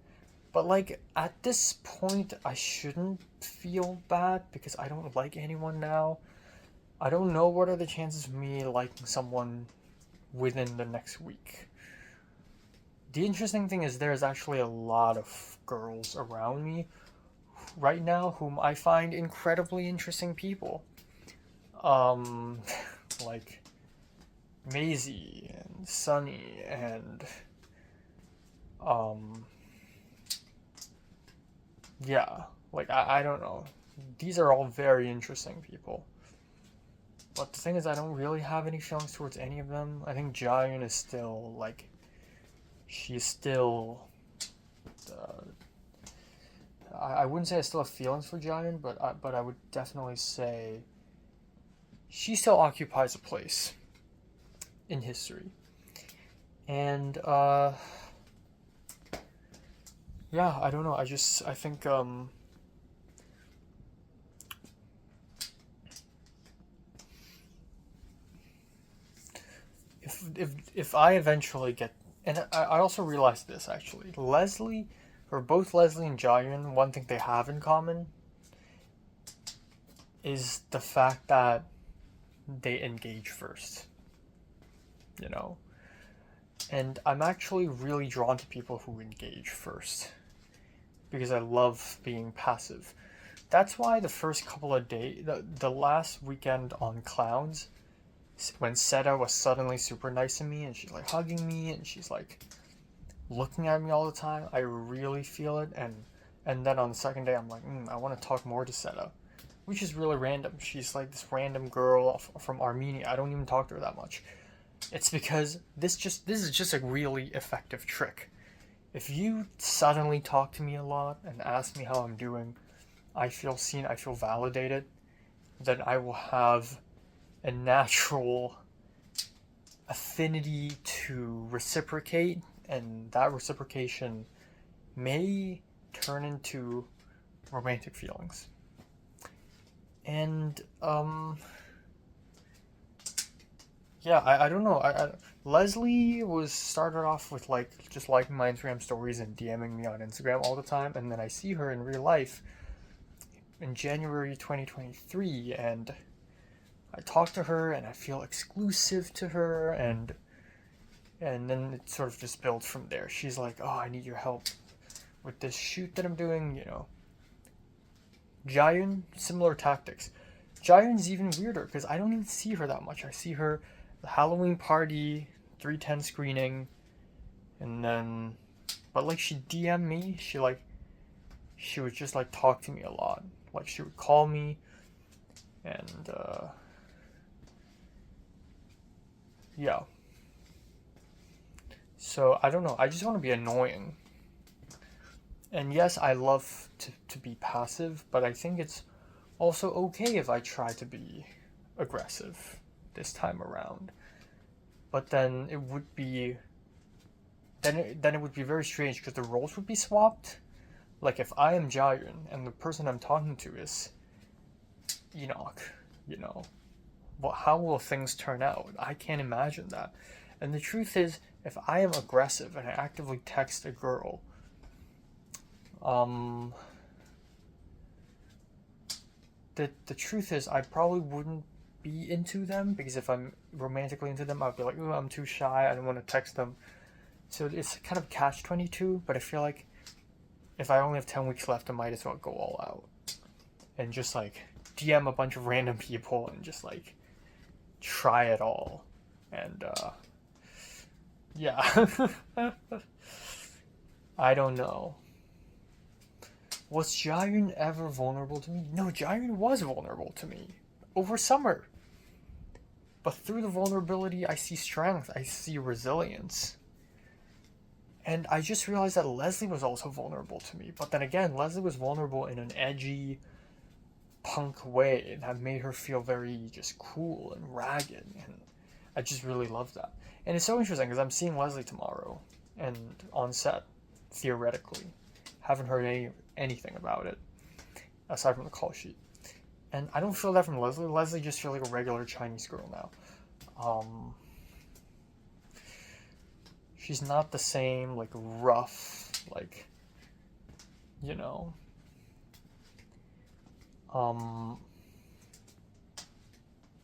Speaker 1: But like at this point, I shouldn't feel bad because I don't like anyone now. I don't know what are the chances of me liking someone within the next week. The interesting thing is there's actually a lot of girls around me right now whom I find incredibly interesting people. Like Maisie and Sunny and yeah, like I don't know. These are all very interesting people. But the thing is I don't really have any feelings towards any of them. I think Jian is still like she's still I wouldn't say I still have feelings for Jian, but I would definitely say she still occupies a place in history. And yeah, I don't know. I think if I eventually get, and I also realized this actually, Leslie, or both Leslie and Jian, one thing they have in common is the fact that they engage first, you know. And I'm actually really drawn to people who engage first because I love being passive. That's why the first couple of days, the last weekend on Clowns, when Seta was suddenly super nice to me and she's like hugging me and she's like looking at me all the time, I really feel it. And then on the second day, I'm like, I want to talk more to Seta, which is really random. She's like this random girl from Armenia. I don't even talk to her that much. It's because this is just a really effective trick. If you suddenly talk to me a lot and ask me how I'm doing, I feel seen, I feel validated, then I will have a natural affinity to reciprocate, and that reciprocation may turn into romantic feelings. And yeah, I don't know. Leslie was started off with like just liking my Instagram stories and DMing me on Instagram all the time, and then I see her in real life in January 2023, and I talk to her and I feel exclusive to her, and then it sort of just builds from there. She's like, "Oh, I need your help with this shoot that I'm doing," you know. Jian, similar tactics. Jian's even weirder because I don't even see her that much. I see her the Halloween party, 310 screening, and then, but like she DM'd me, she would just like talk to me a lot. Like she would call me, and yeah. So I don't know. I just want to be annoying. And yes, I love to be passive, but I think it's also okay if I try to be aggressive this time around. But then it would be then it would be very strange because the roles would be swapped. Like if I am Jiren and the person I'm talking to is Enoch, you know, how will things turn out? I can't imagine that. And the truth is, if I am aggressive and I actively text a girl, the truth is I probably wouldn't be into them, because if I'm romantically into them, I'd be like, oh, I'm too shy, I don't want to text them. So it's kind of catch-22, but I feel like if I only have 10 weeks left, I might as well go all out and just like DM a bunch of random people and just like try it all. And yeah. I don't know. Was Jiren ever vulnerable to me? No, Jiren was vulnerable to me over summer. But through the vulnerability, I see strength, I see resilience. And I just realized that Leslie was also vulnerable to me. But then again, Leslie was vulnerable in an edgy, punk way that made her feel very just cool and ragged. And I just really loved that. And it's so interesting because I'm seeing Leslie tomorrow and on set, theoretically. Haven't heard anything about it aside from the call sheet. And I don't feel that from Leslie. Leslie just feels like a regular Chinese girl now. She's not the same, like, rough, like, you know.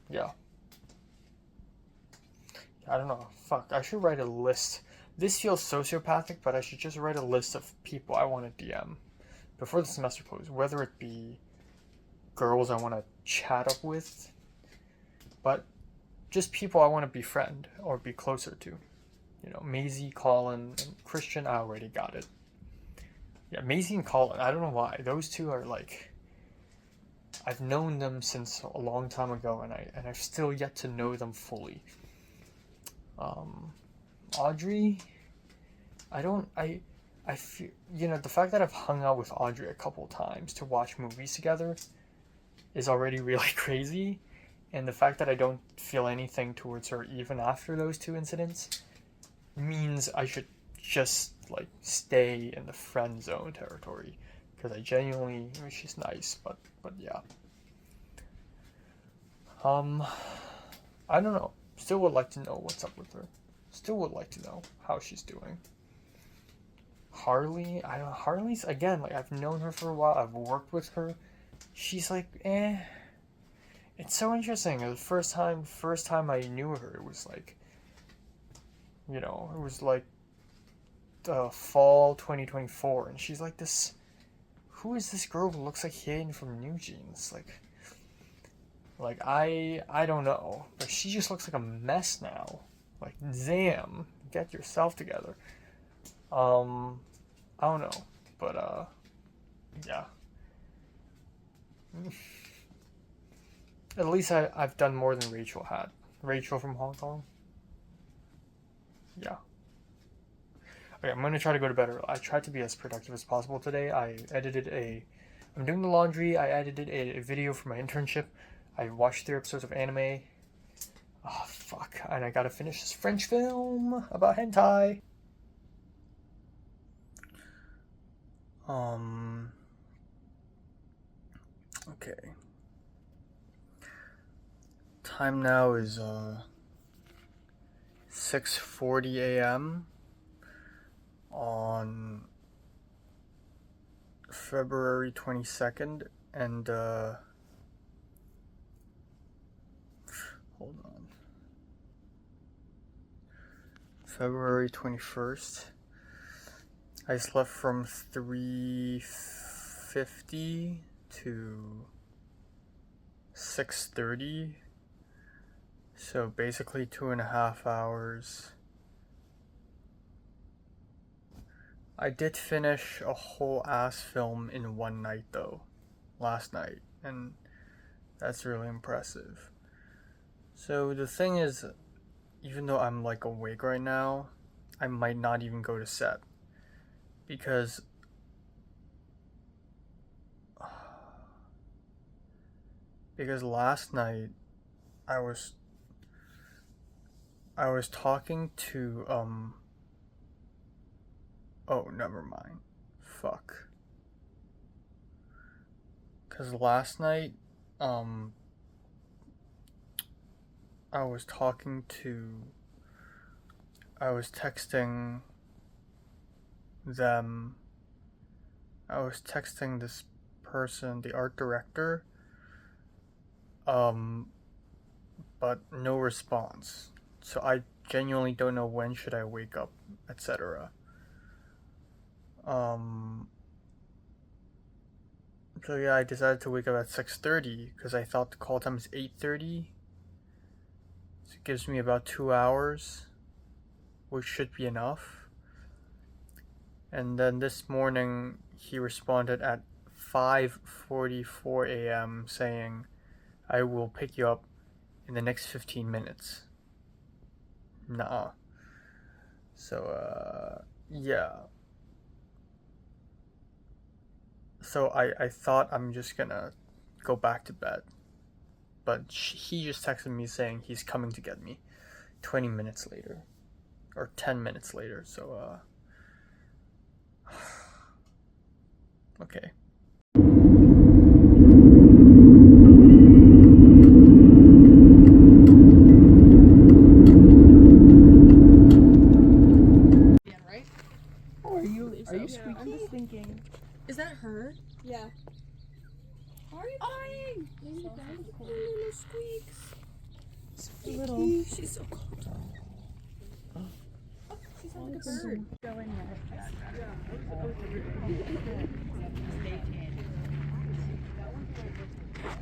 Speaker 1: Yeah. I don't know. Fuck, I should write a list. This feels sociopathic, but I should just write a list of people I want to DM before the semester closes, whether it be girls I want to chat up with, but just people I want to befriend or be closer to. You know, Maisie, Colin, and Christian, I already got it. Yeah, Maisie and Colin, I don't know why. Those two are like, I've known them since a long time ago, and I've still yet to know them fully. Audrey, I feel, you know, the fact that I've hung out with Audrey a couple times to watch movies together is already really crazy, and the fact that I don't feel anything towards her even after those two incidents means I should just like stay in the friend zone territory, because I genuinely, I mean, she's nice, but yeah. I don't know. Still would like to know what's up with her. Still would like to know how she's doing. Harley, I don't know. Harley's, again, like, I've known her for a while. I've worked with her. She's like, eh. It's so interesting. The first time I knew her, it was like, you know, it was like fall 2024, and she's like this. Who is this girl who looks like Hayden from New Jeans? Like I don't know, but she just looks like a mess now. Like, damn, get yourself together. I don't know, but yeah. At least I've done more than Rachel had. Rachel from Hong Kong. Yeah. Okay, I'm gonna try to go to bed early. I tried to be as productive as possible today. I'm doing the laundry. I edited a video for my internship. I watched 3 episodes of anime. Oh, fuck. And I gotta finish this French film about hentai. Okay. Time now is 6:40 a.m. on February 22nd, and hold on. February 21st. I slept from 3:50 to 6:30. So basically 2.5 hours. I did finish a whole ass film in one night though, last night, and that's really impressive. So the thing is, even though I'm like awake right now, I might not even go to set, because last night I was talking to oh, never mind. Fuck. Cause last night I was talking to. I was texting them. I was texting this person, the art director, but no response. So I genuinely don't know when should I wake up, etc. So yeah, I decided to wake up at 6:30 because I thought the call time is 8:30. So it gives me about 2 hours, which should be enough. And then this morning he responded at 5:44 a.m. saying, "I will pick you up in the next 15 minutes." Nah. So yeah. So I thought I'm just gonna go back to bed. But he just texted me saying he's coming to get me 20 minutes later. Or 10 minutes later, so okay.
Speaker 3: Yeah, right?
Speaker 4: Oh, are you squeaky?
Speaker 3: I'm just thinking. Is that her?
Speaker 4: Yeah.
Speaker 3: Why are you crying?
Speaker 4: Little squeaks.
Speaker 3: Little.
Speaker 4: She's so cold.
Speaker 3: She's like a bird. Go in there.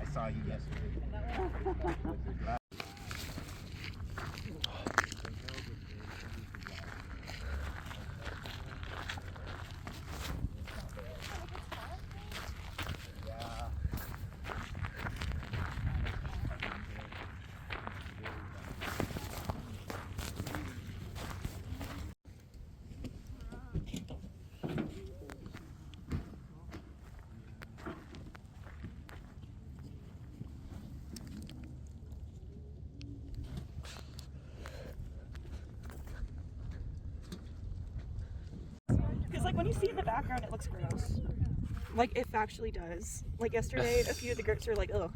Speaker 5: I saw you yesterday.
Speaker 4: Because like when you see in the background, it looks gross. Like it actually does. Like yesterday, a few of the groups were like, "Ugh."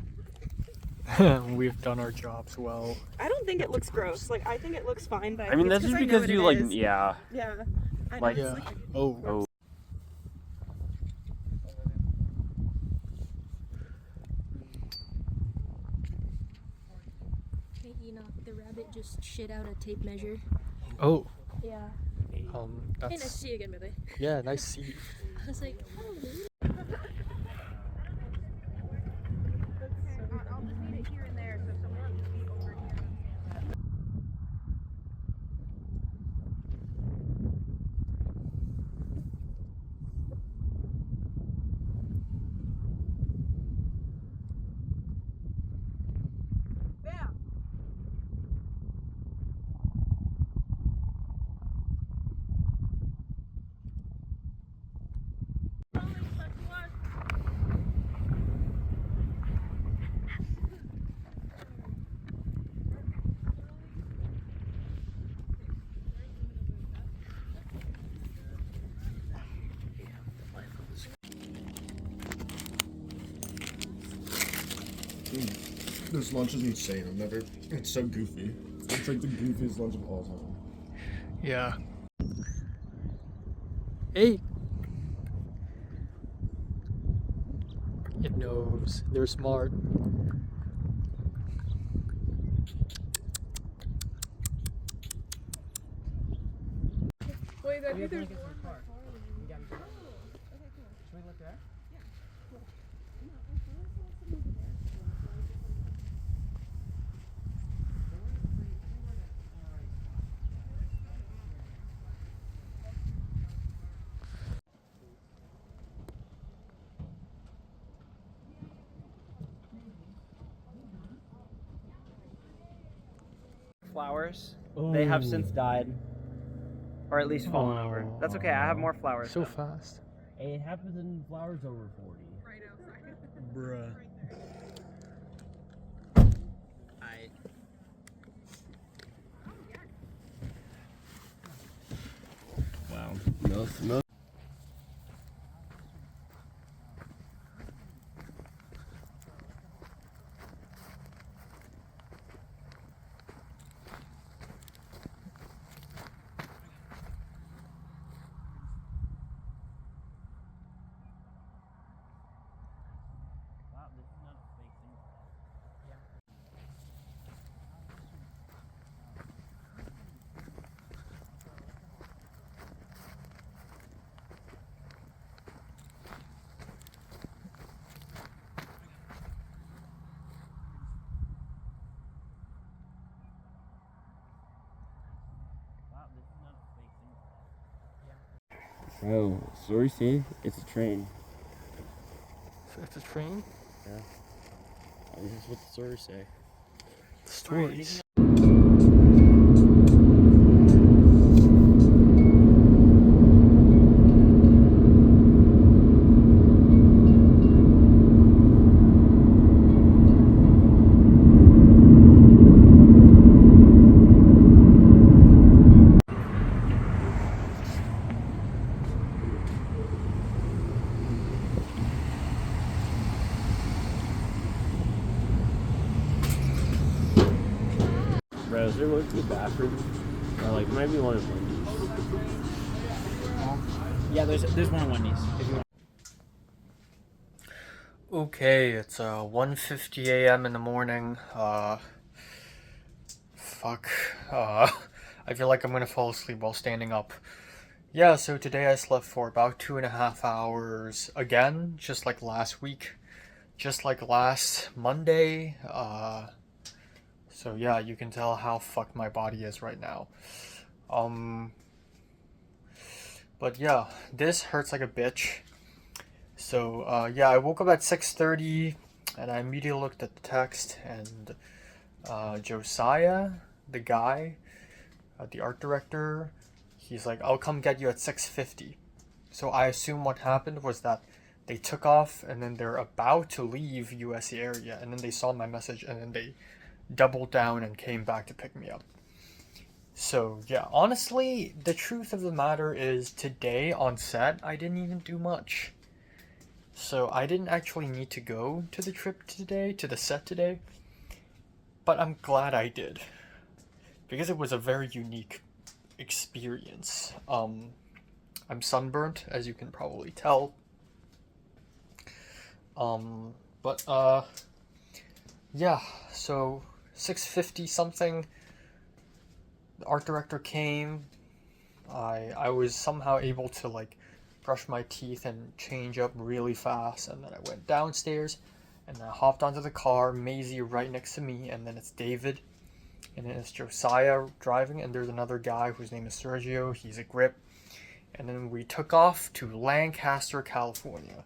Speaker 1: We've done our jobs well.
Speaker 4: I don't think it looks gross. Like I think it looks fine. But
Speaker 6: I mean, that's
Speaker 4: it's
Speaker 6: just
Speaker 4: I know
Speaker 6: because
Speaker 4: what
Speaker 6: you
Speaker 4: it
Speaker 6: like,
Speaker 4: is.
Speaker 6: yeah.
Speaker 4: Yeah. I know.
Speaker 6: Like-
Speaker 4: It's
Speaker 1: Yeah.
Speaker 4: like,
Speaker 1: Oh.
Speaker 7: Hey, Enoch, the rabbit just shit out a tape measure.
Speaker 1: Oh.
Speaker 7: Yeah. Hey, nice to
Speaker 1: That's
Speaker 7: see you again, baby.
Speaker 1: yeah, nice to see you.
Speaker 7: I was like, oh,
Speaker 4: I'll just need it here and there, so someone can just be over here.
Speaker 8: This lunch is insane. It's so goofy. It's like the goofiest lunch of all time.
Speaker 1: Yeah. Hey. It knows. They're smart.
Speaker 3: Wait, I think there's more.
Speaker 6: Flowers. They have since died. Or at least fallen over. That's okay, I have more flowers.
Speaker 1: So fast.
Speaker 5: It happens in flowers over 40.
Speaker 3: Right outside.
Speaker 1: Bruh.
Speaker 8: Wow. No.
Speaker 5: Bro, story say it's a train.
Speaker 1: It's a train?
Speaker 5: This is what the stories say.
Speaker 1: Stories.
Speaker 5: Bro, is there going to be a bathroom? Or like, might be one of them.
Speaker 6: Yeah, there's one of Wendy's. If you want.
Speaker 1: Okay, it's 1:50 a.m. in the morning. Fuck. I feel like I'm gonna fall asleep while standing up. Yeah, so today I slept for about 2.5 hours again, just like last week, just like last Monday. So yeah, you can tell how fucked my body is right now. But yeah, this hurts like a bitch. So yeah, I woke up at 6:30, and I immediately looked at the text, and Josiah, the guy, the art director, he's like, "I'll come get you at 6:50." So I assume what happened was that they took off, and then they're about to leave USC area, and then they saw my message, and then they doubled down and came back to pick me up. So yeah, honestly, the truth of the matter is today on set, I didn't even do much. So I didn't actually need to go to the trip today, to the set today, but I'm glad I did, because it was a very unique experience. I'm sunburnt, as you can probably tell. But yeah, so 6:50 something, the art director came. I was somehow able to like brush my teeth and change up really fast, and then I went downstairs, and then I hopped onto the car, Maisie right next to me, and then it's David, and then it's Josiah driving, and there's another guy whose name is Sergio, he's a grip, and then we took off to Lancaster, California.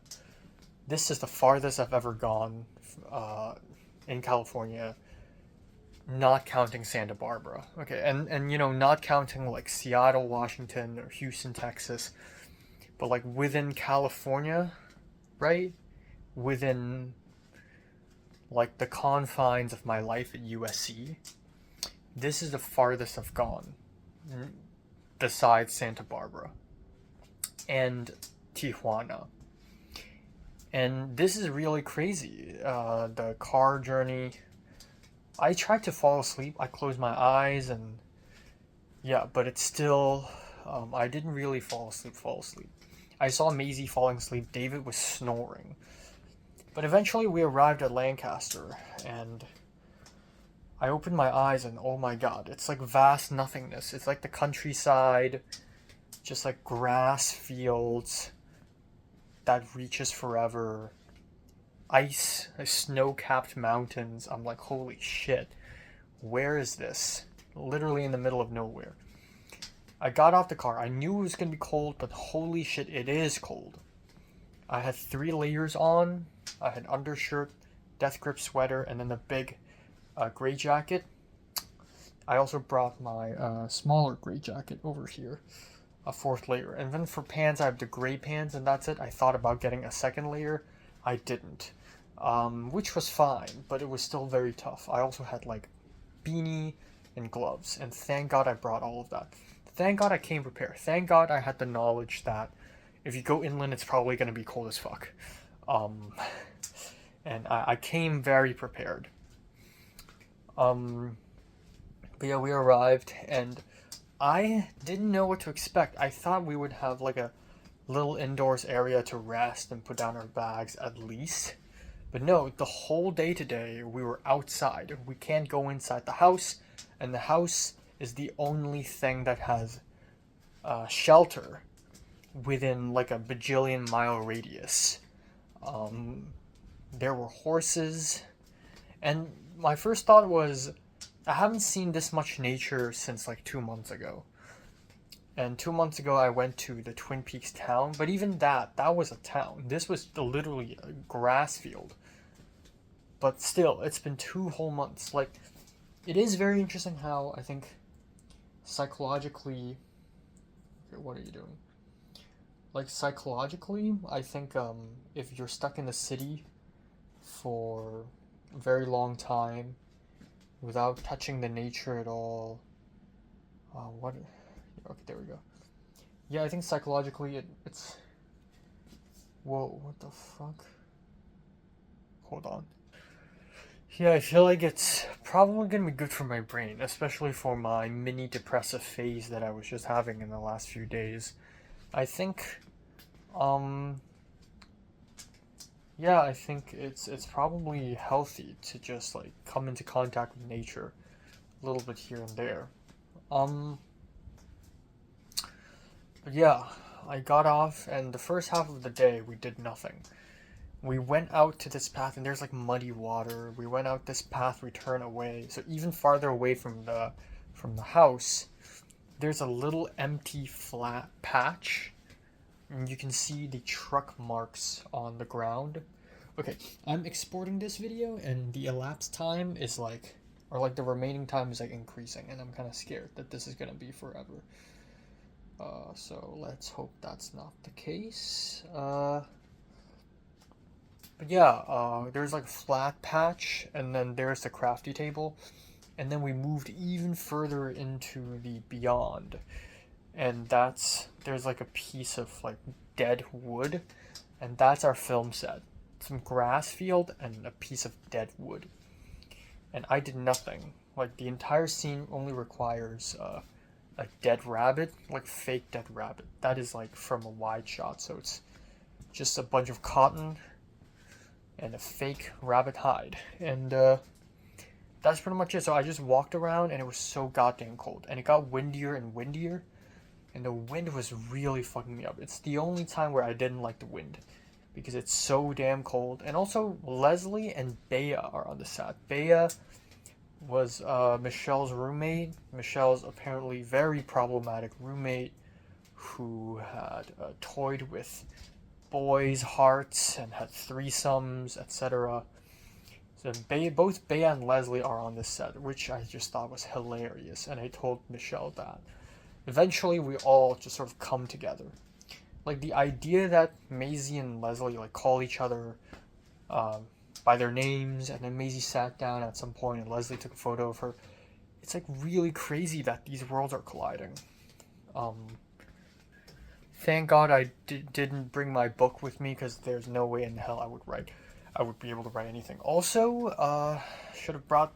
Speaker 1: This is the farthest I've ever gone in California, not counting Santa Barbara. Okay, and you know, not counting like Seattle, Washington, or Houston, Texas, but like within California, right? Within like the confines of my life at USC, this is the farthest I've gone, besides Santa Barbara and Tijuana. And this is really crazy. The car journey, I tried to fall asleep. I closed my eyes, and yeah, but it's still, I didn't really fall asleep. I saw Maisie falling asleep. David was snoring. But eventually we arrived at Lancaster, and I opened my eyes, and oh my god, it's like vast nothingness. It's like the countryside, just like grass fields that reaches forever. Ice, snow-capped mountains. I'm like, holy shit, where is this? Literally in the middle of nowhere. I got off the car. I knew it was gonna be cold, but holy shit, it is cold. I had 3 layers on. I had undershirt, death grip sweater, and then the big gray jacket. I also brought my smaller gray jacket over here, a 4th layer. And then for pants, I have the gray pants, and that's it. I thought about getting a 2nd layer. I didn't, which was fine, but it was still very tough. I also had like beanie and gloves, and thank God I brought all of that. Thank God I came prepared. Thank God I had the knowledge that if you go inland, it's probably going to be cold as fuck. And I came very prepared. But yeah, we arrived, and I didn't know what to expect. I thought we would have like a little indoors area to rest and put down our bags at least. But no, the whole day today we were outside. We can't go inside the house, and the house is the only thing that has shelter within like a bajillion mile radius. There were horses, and my first thought was, I haven't seen this much nature since like 2 months ago. And 2 months ago, I went to the Twin Peaks town, but even that was a town. This was literally a grass field. But still, it's been 2 whole months. Like, it is very interesting how I think psychologically. Okay, what are you doing? Like, psychologically, I think if you're stuck in the city for a very long time without touching the nature at all, what? Okay, there we go. Yeah, I think psychologically it's. Whoa, what the fuck? Hold on. Yeah, I feel like it's probably gonna be good for my brain, especially for my mini depressive phase that I was just having in the last few days. I think, yeah, I think it's probably healthy to just like come into contact with nature a little bit here and there. But yeah, I got off, and the first half of the day we did nothing. We went out to this path, and there's like muddy water. We went out this path, we turn away. So even farther away from the house, there's a little empty flat patch, and you can see the truck marks on the ground. Okay, I'm exporting this video, and the elapsed time is like, or like the remaining time is like increasing, and I'm kind of scared that this is gonna be forever. So let's hope that's not the case. But yeah, there's like a flat patch, and then there's the crafty table, and then we moved even further into the beyond, and there's like a piece of like dead wood, and that's our film set. Some grass field and a piece of dead wood. And I did nothing. Like, the entire scene only requires a dead rabbit, like fake dead rabbit. That is like from a wide shot, so it's just a bunch of cotton and a fake rabbit hide. And that's pretty much it. So I just walked around, and it was so goddamn cold. And it got windier and windier, and the wind was really fucking me up. It's the only time where I didn't like the wind, because it's so damn cold. And also, Leslie and Bea are on the set. Bea was Michelle's roommate. Michelle's apparently very problematic roommate who had toyed with boys' hearts and had threesomes, etc. So both Bea and Leslie are on this set, which I just thought was hilarious, and I told Michelle that. Eventually, we all just sort of come together. Like, the idea that Maisie and Leslie like call each other by their names, and then Maisie sat down at some point and Leslie took a photo of her. It's like really crazy that these worlds are colliding. Thank God I didn't bring my book with me, because there's no way in hell I would be able to write anything. Also, should have brought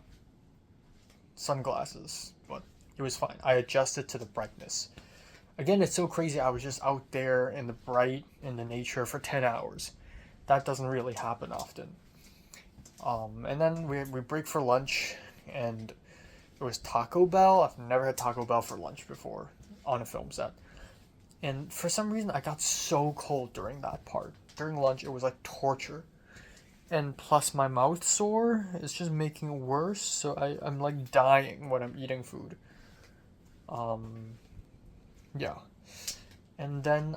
Speaker 1: sunglasses, but it was fine. I adjusted to the brightness. Again, it's so crazy. I was just out there in the nature for 10 hours. That doesn't really happen often. And then we break for lunch, and it was Taco Bell. I've never had Taco Bell for lunch before on a film set. And for some reason, I got so cold during that part. During lunch, it was like torture. And plus my mouth sore is just making it worse, so I'm like dying when I'm eating food. Yeah. And then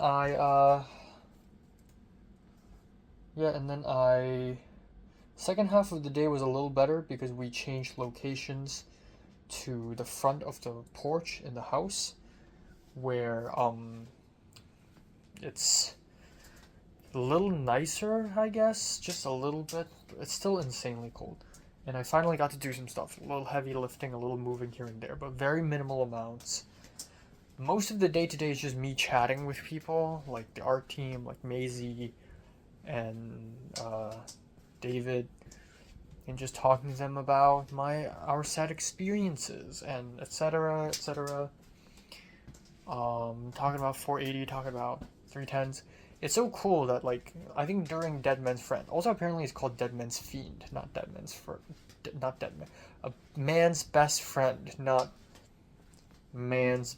Speaker 1: second half of the day was a little better, because we changed locations to the front of the porch in the house, where it's a little nicer, I guess, just a little bit. It's still insanely cold. And I finally got to do some stuff, a little heavy lifting, a little moving here and there, but very minimal amounts. Most of the day-to-day is just me chatting with people, like the art team, like Maisie and David, and just talking to them about our set experiences and etc. etc. Talking about 480, talking about 310s. It's so cool that, like, I think during Dead Man's Friend, also apparently it's called Dead Man's Fiend, not Dead Man's not Dead Man, a man's best friend, not man's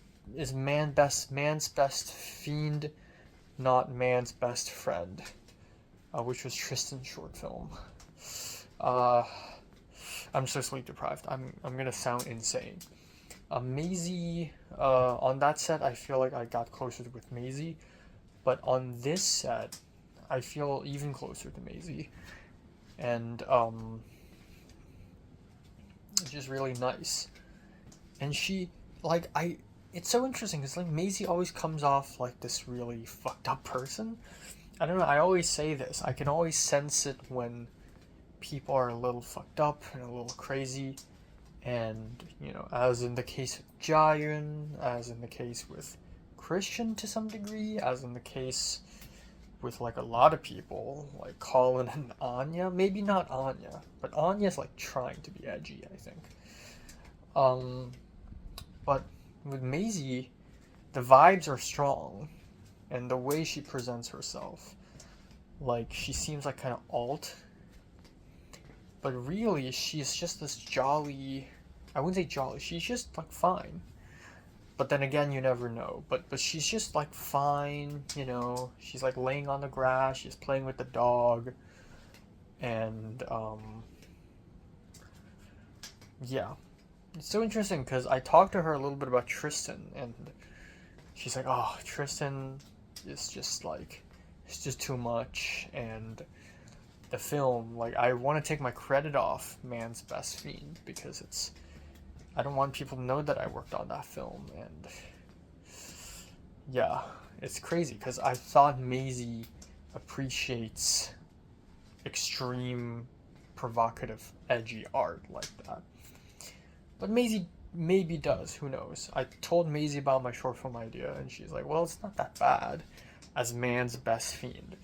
Speaker 1: best fiend, not man's best friend, which was Tristan's short film. I'm so sleep deprived. I'm gonna sound insane. Maisie, on that set, I feel like I got closer with Maisie, but on this set, I feel even closer to Maisie, and it's just really nice. And she, like, it's so interesting because like Maisie always comes off like this really fucked up person. I don't know. I always say this. I can always sense it when people are a little fucked up and a little crazy. And, you know, as in the case with Jiren, as in the case with Christian to some degree, as in the case with like a lot of people, like Colin and Anya. Maybe not Anya, but Anya's like trying to be edgy, I think. But with Maisie, the vibes are strong, and the way she presents herself, like she seems like kind of alt, but really she's just this jolly. I wouldn't say jolly. She's just like fine. But then again, you never know. But she's just like fine, you know. She's like laying on the grass. She's playing with the dog, and yeah, it's so interesting because I talked to her a little bit about Tristan, and she's like, "Oh, Tristan is just like, it's just too much." And the film, like, I want to take my credit off Man's Best Fiend because I don't want people to know that I worked on that film, and yeah, it's crazy because I thought Maisie appreciates extreme, provocative, edgy art like that. But Maisie maybe does, who knows. I told Maisie about my short film idea, and she's like, well, it's not that bad as Man's Best Fiend.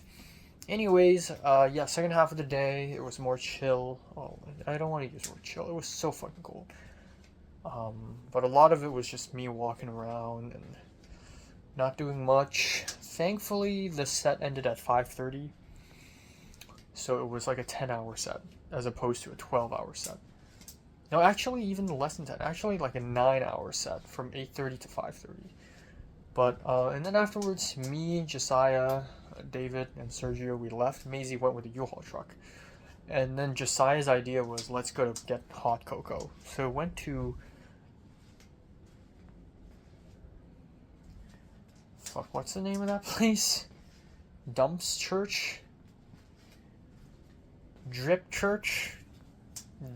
Speaker 1: Anyways, yeah, second half of the day, it was more chill. Oh, I don't want to use the word chill. It was so fucking cool. But a lot of it was just me walking around and not doing much. Thankfully, the set ended at 5:30, so it was like a 10-hour set as opposed to a 12-hour set. No, actually, even less than 10. Actually, like a 9-hour set from 8:30 to 5:30. But and then afterwards, me, Josiah, David, and Sergio, we left. Maisie went with the U-Haul truck. And then Josiah's idea was, let's go to get hot cocoa. So we went to... Fuck, what's the name of that place? Dumps Church? Drip Church?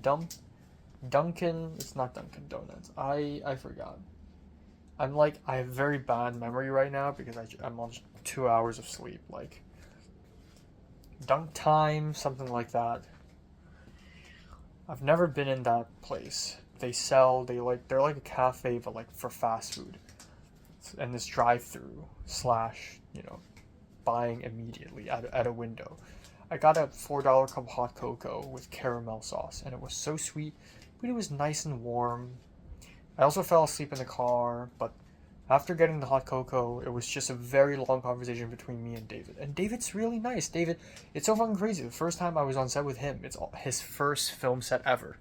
Speaker 1: Dunkin'... It's not Dunkin' Donuts. I forgot. I have very bad memory right now because I'm on 2 hours of sleep. Like, Dunk Time, something like that. I've never been in that place. They're like a cafe, but like for fast food. And this drive-through / you know, buying immediately at a window. I got a $4 cup of hot cocoa with caramel sauce, and it was so sweet, but it was nice and warm. I also fell asleep in the car, but after getting the hot cocoa, it was just a very long conversation between me and David. And David's really nice. David, it's so fucking crazy. The first time I was on set with him, it's his first film set ever.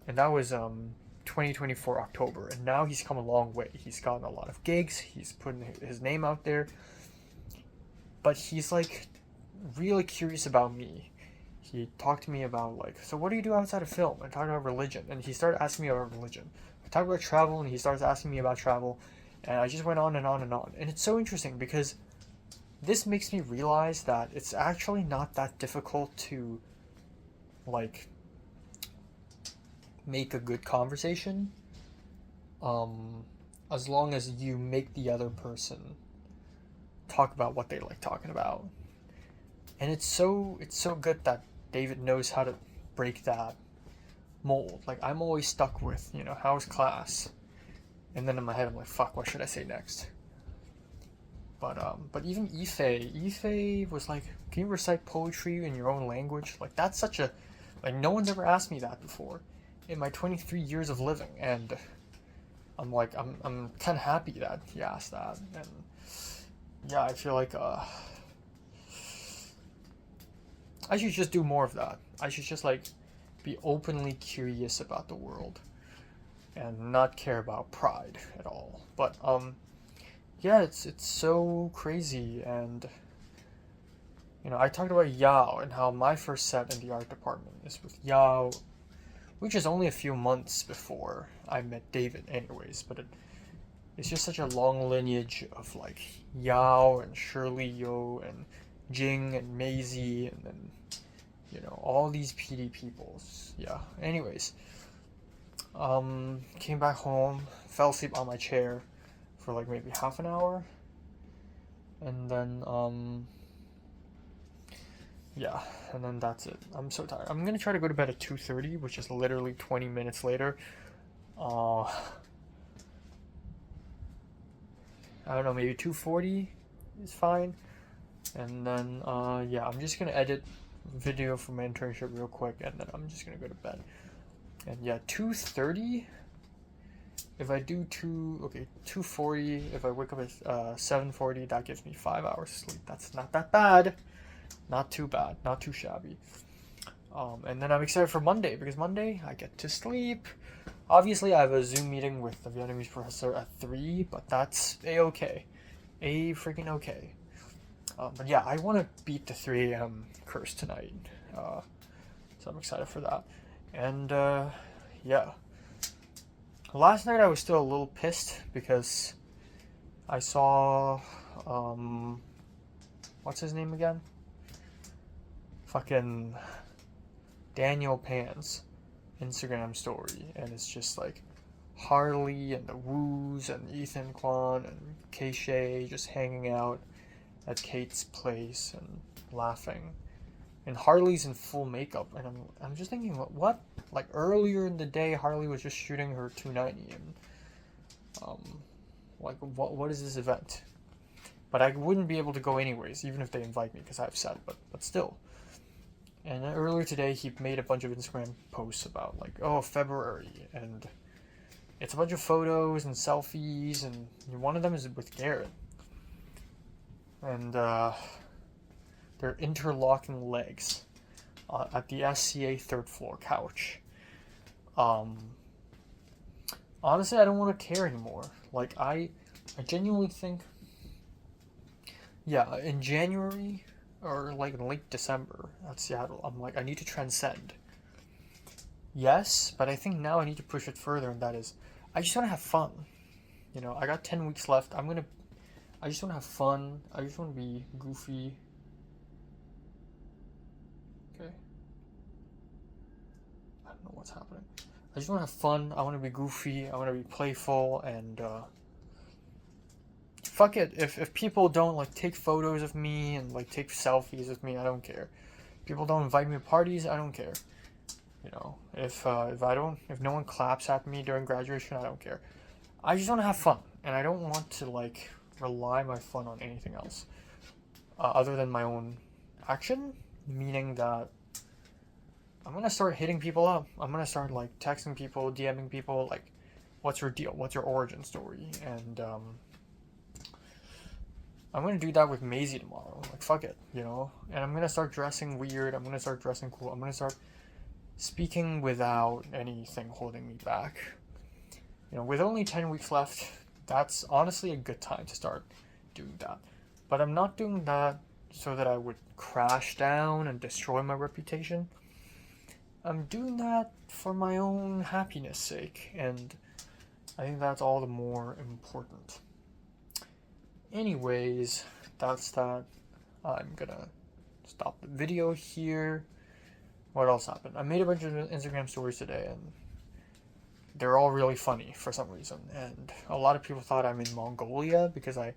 Speaker 1: And that was 2024 October. And now he's come a long way. He's gotten a lot of gigs. He's putting his name out there. But he's like really curious about me. He talked to me about like, so what do you do outside of film? I talked about religion. And he started asking me about religion. I talked about travel, and he starts asking me about travel. And I just went on and on and on. And it's so interesting because this makes me realize that it's actually not that difficult to, like, make a good conversation. As long as you make the other person talk about what they like talking about. And it's so good that David knows how to break that mold. Like, I'm always stuck with, you know, how's class? And then in my head, I'm like, fuck, what should I say next? But even Ife was like, can you recite poetry in your own language? Like, that's such a, like, no one's ever asked me that before in my 23 years of living. And I'm like, I'm kind of happy that he asked that. And yeah, I feel like, I should just do more of that. I should just, like, be openly curious about the world and not care about pride at all. But yeah, it's so crazy. And you know, I talked about Yao and how my first set in the art department is with Yao, which is only a few months before I met David anyways, but it's just such a long lineage of like Yao and Shirley Yo and Jing and Maisie and then, you know, all these PD peoples. Yeah, anyways, came back home, fell asleep on my chair for like maybe half an hour, and then yeah, and then that's it. I'm so tired. I'm gonna try to go to bed at 2:30, which is literally 20 minutes later. I don't know, maybe 2:40 is fine. And then yeah, I'm just gonna edit video for my internship real quick, and then I'm just gonna go to bed. And yeah, 2:30. If I do 2:40. If I wake up at 7:40, that gives me 5 hours of sleep. That's not that bad. Not too bad. Not too shabby. And then I'm excited for Monday because Monday I get to sleep. Obviously, I have a Zoom meeting with the Vietnamese professor at 3, but that's a-okay. A-freaking okay. But yeah, I want to beat the 3 a.m. curse tonight. So I'm excited for that. And yeah. Last night I was still a little pissed because I saw, what's his name again? Fucking Daniel Pan's Instagram story, and it's just like Harley and the Woos and Ethan Kwan and K-Shay just hanging out at Kate's place and laughing. And Harley's in full makeup, and I'm just thinking, what? Like earlier in the day, Harley was just shooting her 290, and like what is this event? But I wouldn't be able to go anyways, even if they invite me, because I have set. But still. And earlier today, he made a bunch of Instagram posts about like, oh, February, and it's a bunch of photos and selfies, and one of them is with Garrett, and they're interlocking legs at the SCA third floor couch. Honestly, I don't want to care anymore. Like, I genuinely think, yeah, in January or like late December at Seattle, I'm like, I need to transcend. Yes, but I think now I need to push it further, and that is, I just want to have fun. You know, I got 10 weeks left. I just want to have fun. I just want to be goofy. Okay. I don't know what's happening. I just want to have fun. I want to be goofy. I want to be playful, and fuck it. If people don't like take photos of me and like take selfies with me, I don't care. People don't invite me to parties, I don't care. You know, if no one claps at me during graduation, I don't care. I just want to have fun, and I don't want to like rely my fun on anything else other than my own action. Meaning that I'm gonna start hitting people up. I'm gonna start like texting people, DMing people, like, what's your deal? What's your origin story? And I'm gonna do that with Maisie tomorrow. Like, fuck it, you know? And I'm gonna start dressing weird. I'm gonna start dressing cool. I'm gonna start speaking without anything holding me back. You know, with only 10 weeks left, that's honestly a good time to start doing that. But I'm not doing that so that I would crash down and destroy my reputation. I'm doing that for my own happiness sake, and I think that's all the more important. Anyways, that's that. I'm gonna stop the video here. What else happened? I made a bunch of Instagram stories today, and they're all really funny for some reason. And a lot of people thought I'm in Mongolia because I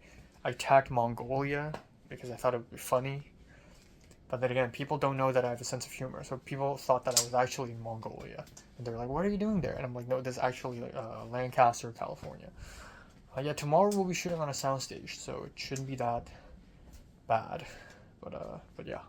Speaker 1: tagged Mongolia because I thought it would be funny. But then again, people don't know that I have a sense of humor, so people thought that I was actually in Mongolia. And they're like, what are you doing there? And I'm like, no, this is actually Lancaster, California. Yeah, tomorrow we'll be shooting on a soundstage, so it shouldn't be that bad. But yeah.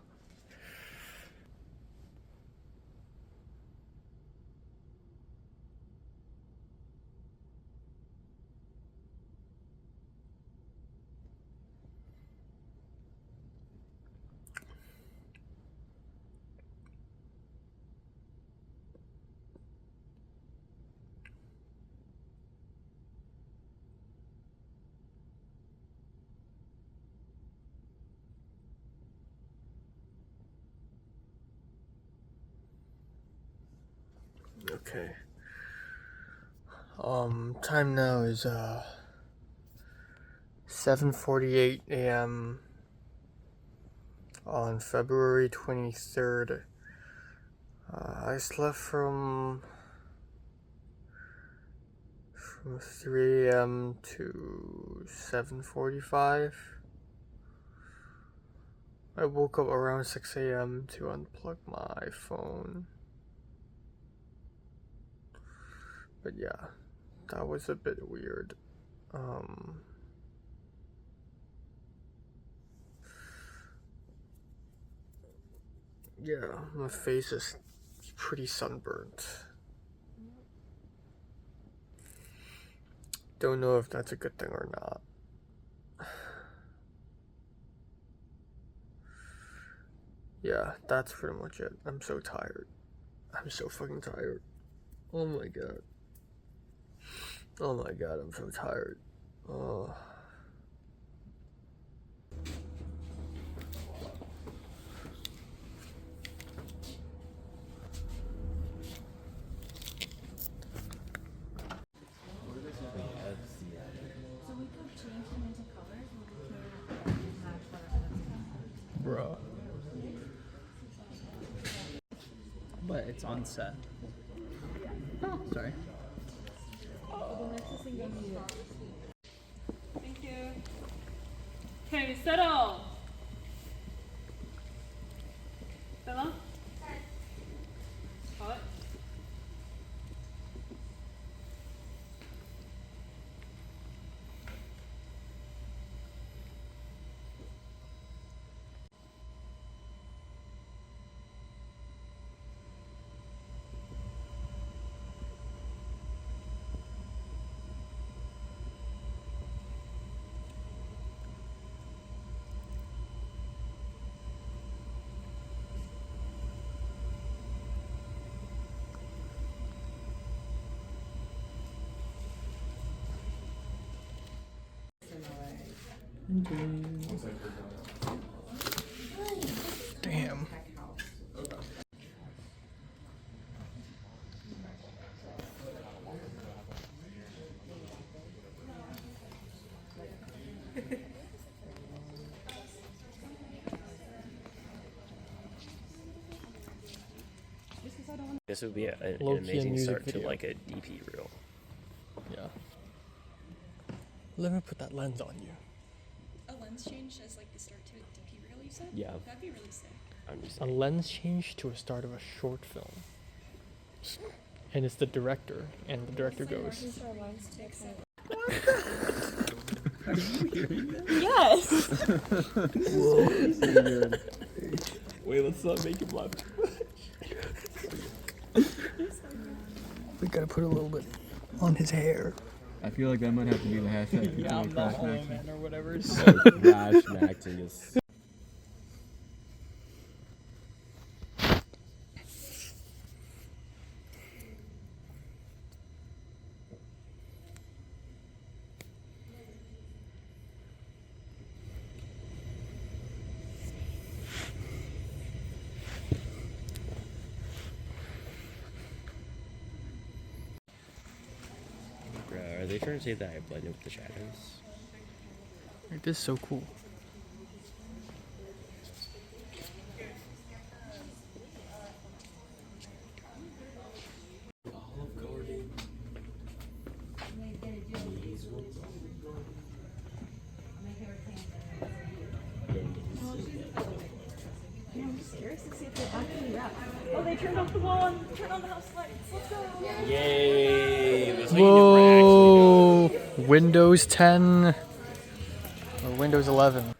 Speaker 1: Okay. Time now is 7:48 a.m. on February 23rd. I slept from 3 a.m. to 7:45. I woke up around 6 a.m. to unplug my phone. But yeah, that was a bit weird. Yeah, my face is pretty sunburnt. Don't know if that's a good thing or not. Yeah, that's pretty much it. I'm so tired. I'm so fucking tired. Oh my god. Oh my god, I'm so tired. Oh. Bruh.
Speaker 6: But it's on set. Oh, sorry.
Speaker 4: Thank you. Okay, settle. Bella? Hot?
Speaker 1: Damn.
Speaker 5: This would be an
Speaker 1: Low-key
Speaker 5: amazing
Speaker 1: music
Speaker 5: start to
Speaker 1: video.
Speaker 5: like a DP reel.
Speaker 1: Yeah. Let me put that lens on you.
Speaker 7: A lens change as like the start to a DP reel, you said?
Speaker 5: Yeah.
Speaker 7: That'd be really sick.
Speaker 5: I'm just
Speaker 1: A
Speaker 5: saying.
Speaker 1: lens change to a start of a short film. And it's the director, and the director goes,
Speaker 4: Yes!
Speaker 5: Wait, let's not make him laugh.
Speaker 1: we gotta put a little bit on his hair.
Speaker 9: I feel like that might have to be the hashtag.
Speaker 1: Yeah, I'm the Hollow Man or whatever.
Speaker 5: Crash maxing is. Are they trying to say that I blend in with the shadows?
Speaker 1: This is so cool.
Speaker 4: Oh, they turned off the wall and turned on the house lights. Let's go.
Speaker 5: Yay! That's how you know we're actually
Speaker 1: Whoa! Windows 10 or Windows 11.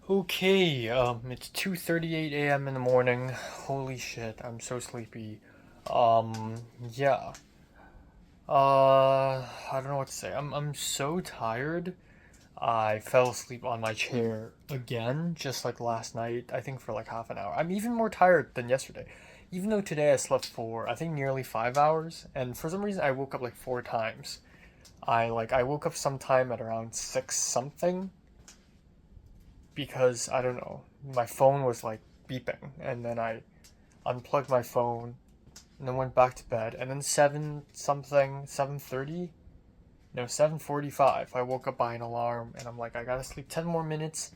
Speaker 1: Okay, it's 2:38 a.m. in the morning. Holy shit, I'm so sleepy. Yeah. I don't know what to say. I'm so tired. I fell asleep on my chair again, just like last night, I think for like half an hour. I'm even more tired than yesterday. Even though today I slept for, I think, nearly 5 hours, and for some reason I woke up like 4 times. I woke up sometime at around 6 something, because, I don't know, my phone was like beeping, and then I unplugged my phone, and then went back to bed. And then 7:30, no, 7:45, I woke up by an alarm, and I'm like, I gotta sleep 10 more minutes.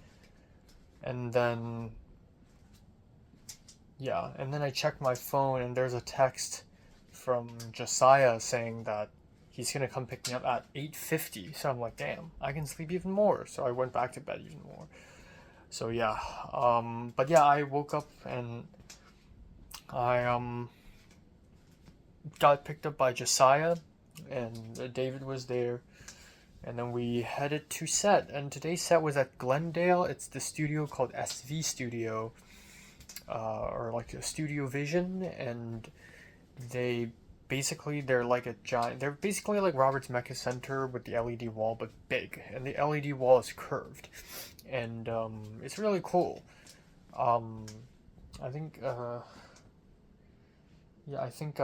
Speaker 1: And then, yeah, and then I checked my phone, and there's a text from Josiah saying that he's gonna come pick me up at 8:50. So I'm like, damn, I can sleep even more. So I went back to bed even more. So yeah, but yeah, I woke up and I got picked up by Josiah, and David was there, and then we headed to set. And today's set was at Glendale. It's the studio called SV Studio, or like a Studio Vision, and they're like a giant. They're basically like Robert's Mecha Center with the LED wall, but big, and the LED wall is curved, and it's really cool. I think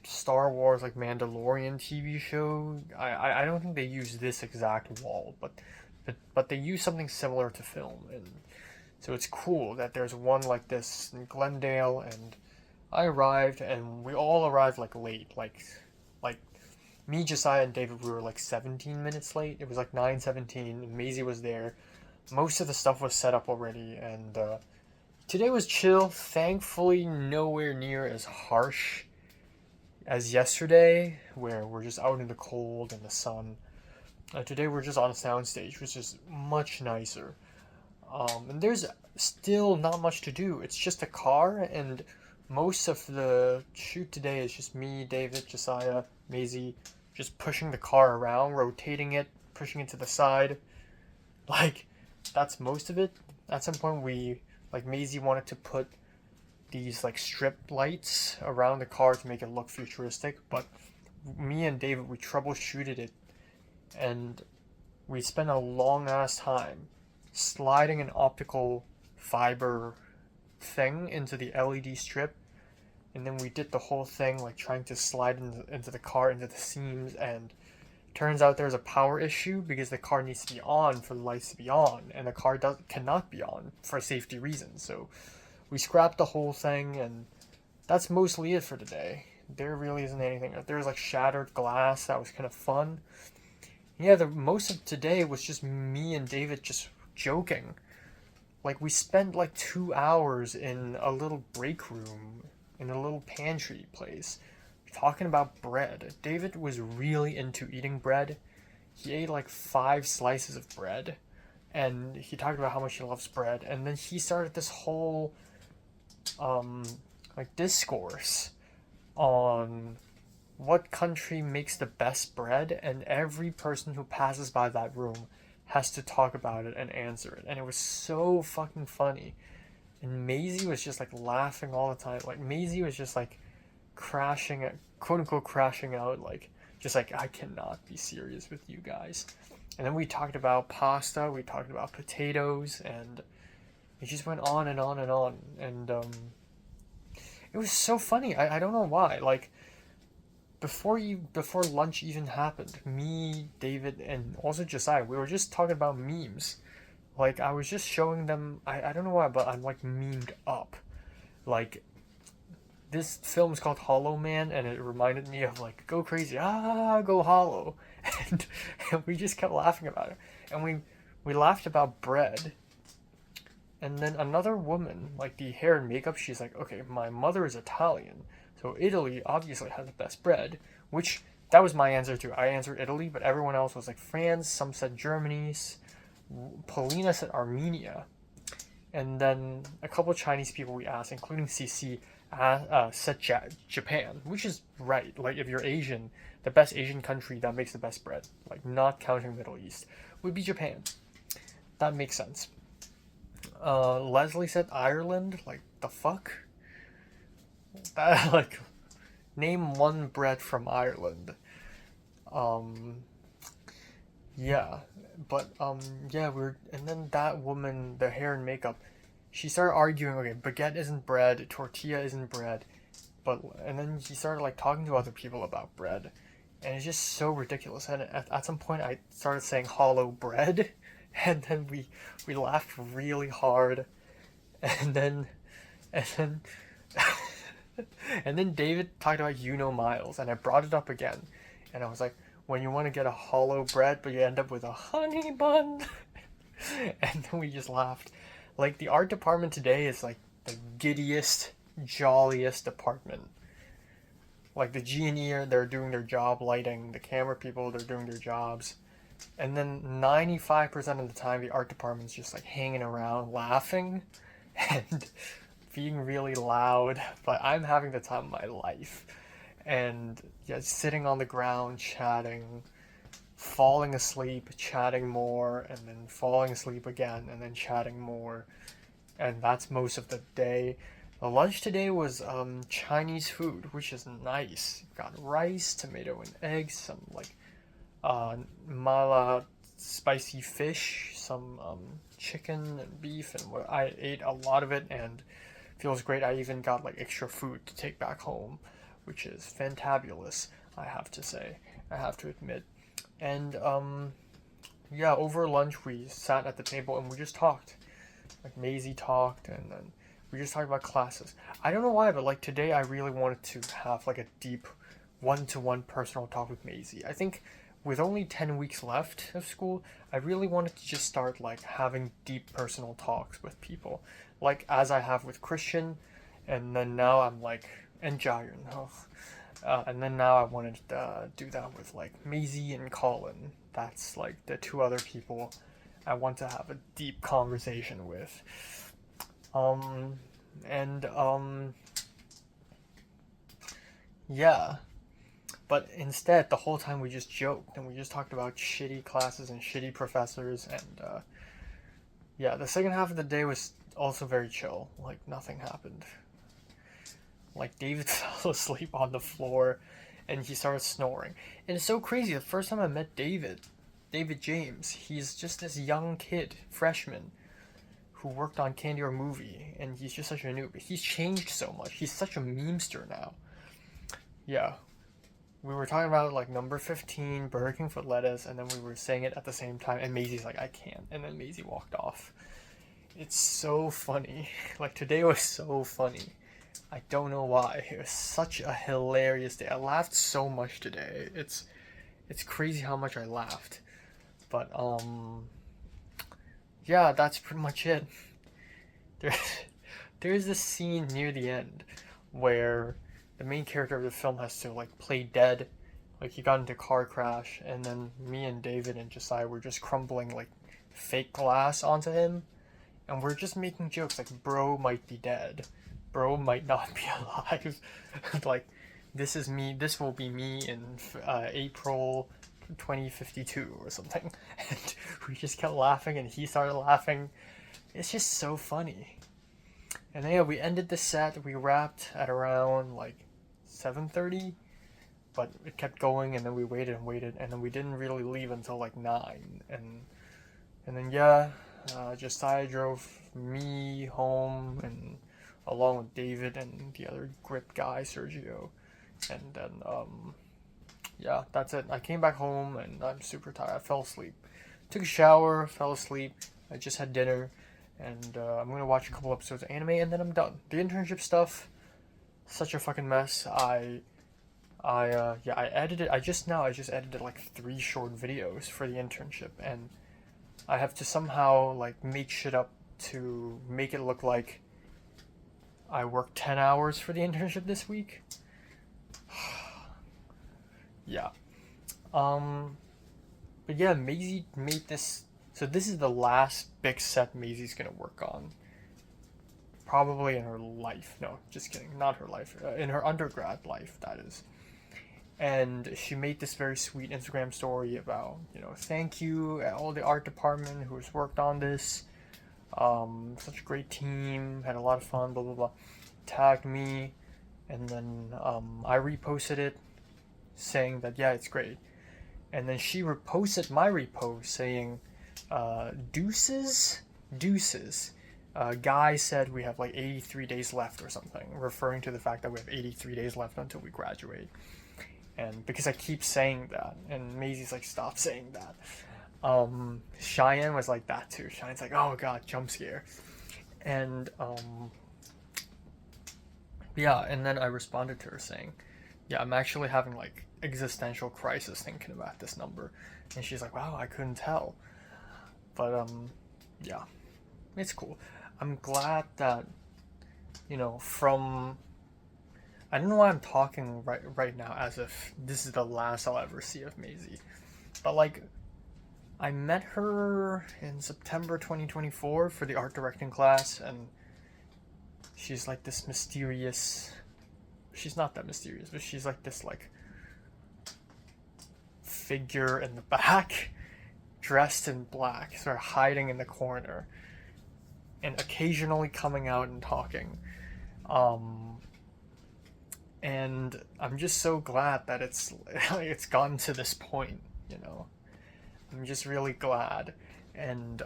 Speaker 1: Star Wars, like Mandalorian TV show, I don't think they use this exact wall, but they use something similar to film, and so it's cool that there's one like this in Glendale. And I arrived, and we all arrived like late, like me, Josiah, and David, we were like 17 minutes late. It was like 9:17, and Maisie was there. Most of the stuff was set up already, and today was chill. Thankfully, nowhere near as harsh as yesterday, where we're just out in the cold and the sun. Today we're just on a soundstage, which is much nicer. And there's still not much to do. It's just a car, and most of the shoot today is just me, David, Josiah, Maisie, just pushing the car around, rotating it, pushing it to the side. Like, that's most of it. At some point, Maisie wanted to put these like strip lights around the car to make it look futuristic, but me and David, we troubleshooted it, and we spent a long ass time sliding an optical fiber thing into the LED strip, and then we did the whole thing like trying to slide into the car, into the seams, and turns out there's a power issue because the car needs to be on for the lights to be on, and the car cannot be on for safety reasons. So we scrapped the whole thing, and that's mostly it for today. There really isn't anything. There's like shattered glass. That was kind of fun. Yeah, most of today was just me and David just joking. Like, we spent like 2 hours in a little break room in a little pantry place talking about bread. David was really into eating bread. He ate like 5 slices of bread, and he talked about how much he loves bread. And then he started this whole discourse on what country makes the best bread, and every person who passes by that room has to talk about it and answer it. And it was so fucking funny. And Maisie was just like laughing all the time. Like, Maisie was just like quote unquote crashing out, like just like, I cannot be serious with you guys. And then we talked about pasta, we talked about potatoes, and it just went on and on and on. And it was so funny. I don't know why. Like, before lunch even happened, me, David, and also Josiah, we were just talking about memes. Like, I was just showing them, I don't know why, but I'm like memed up. Like, this film is called Hollow Man, and it reminded me of like, go crazy, go hollow. And we just kept laughing about it. And we laughed about bread. And then another woman, like the hair and makeup, she's like, okay, my mother is Italian, so Italy obviously has the best bread, which that was my answer too. I answered Italy, but everyone else was like France, some said Germany, Polina said Armenia, and then a couple of Chinese people we asked, including CC, said Japan, which is right. Like, if you're Asian, the best Asian country that makes the best bread, like not counting Middle East, would be Japan. That makes sense. Leslie said Ireland. Like, the fuck? That, like, name one bread from Ireland. Yeah, but yeah, and then that woman, the hair and makeup, she started arguing. Okay, baguette isn't bread, tortilla isn't bread, and then she started like talking to other people about bread, and it's just so ridiculous. And at some point, I started saying hollow bread, and then we laughed really hard, and then And then David talked about Miles, and I brought it up again. And I was like, when you want to get a hollow bread, but you end up with a honey bun. And then we just laughed. Like, the art department today is like the giddiest, jolliest department. Like, the G&E, they're doing their job lighting. The camera people, they're doing their jobs. And then 95% of the time, the art department's just like hanging around, laughing, and being really loud. But I'm having the time of my life. And yeah, sitting on the ground, chatting, falling asleep, chatting more, and then falling asleep again, and then chatting more. And that's most of the day. The lunch today was Chinese food, which is nice. Got rice, tomato and eggs, some like mala spicy fish, some chicken and beef, and I ate a lot of it and feels great. I even got like extra food to take back home, which is fantabulous, I have to say. I have to admit. And yeah, over lunch we sat at the table and we just talked. Like Maisie talked, and then we just talked about classes. I don't know why, but like today I really wanted to have like a deep one-to-one personal talk with Maisie. I think with only 10 weeks left of school, I really wanted to just start like having deep personal talks with people. Like as I have with Christian, and then now I'm like, and Jayan. And then now I wanted to do that with like Maisie and Colin. That's like the two other people I want to have a deep conversation with. Yeah. But instead, the whole time we just joked and we just talked about shitty classes and shitty professors. And yeah, the second half of the day was also very chill. Like nothing happened. Like David fell asleep on the floor and he started snoring. And it's so crazy. The first time I met David James, he's just this young kid, freshman, who worked on Candy or Movie, and he's just such a noob. He's changed so much. He's such a memester now. Yeah. We were talking about like number 15, Burger King foot lettuce, and then we were saying it at the same time, and Maisie's like, I can't. And then Maisie walked off. It's so funny. Like today was so funny. I don't know why. It was such a hilarious day. I laughed so much today. It's crazy how much I laughed. But yeah, that's pretty much it. There's this scene near the end where the main character of the film has to like play dead. Like he got into a car crash, and then me and David and Josiah were just crumbling like fake glass onto him, and we're just making jokes like bro might be dead, bro might not be alive. Like this will be me in April 2052 or something. And we just kept laughing and he started laughing. It's just so funny. And then yeah, we ended the set, we wrapped at around like 7:30, but it kept going, and then we waited and waited, and then we didn't really leave until like 9. And then yeah, Josiah drove me home, and along with David and the other grip guy, Sergio. And then yeah, that's it. I came back home and I'm super tired. I fell asleep. Took a shower, fell asleep. I just had dinner, and I'm gonna watch a couple episodes of anime, and then I'm done. The internship stuff, such a fucking mess. I edited. I just edited like 3 short videos for the internship, and I have to somehow like make shit up to make it look like I worked 10 hours for the internship this week. Yeah. But yeah, Maisie made this. So this is the last big set Maisie's gonna work on. Probably in her life. No, just kidding. Not her life. In her undergrad life, that is. And she made this very sweet Instagram story about, thank you all the art department who has worked on this. Such a great team. Had a lot of fun. Blah blah blah. Tagged me, and then I reposted it, saying that yeah, it's great. And then she reposted my repost saying, deuces. Guy said we have like 83 days left or something, referring to the fact that we have 83 days left until we graduate. And because I keep saying that, and Maisie's like, stop saying that. Cheyenne was like that too. Cheyenne's like, oh god, jump scare. And Yeah, and then I responded to her saying, yeah, I'm actually having like existential crisis thinking about this number. And she's like, wow, I couldn't tell. But yeah, it's cool. I'm glad that, from I don't know why I'm talking right now as if this is the last I'll ever see of Maisie. But like I met her in September 2024 for the art directing class, and she's like this mysterious, she's not that mysterious, but she's like this like figure in the back dressed in black, sort of hiding in the corner and occasionally coming out and talking. And I'm just so glad that it's gotten to this point, I'm just really glad. And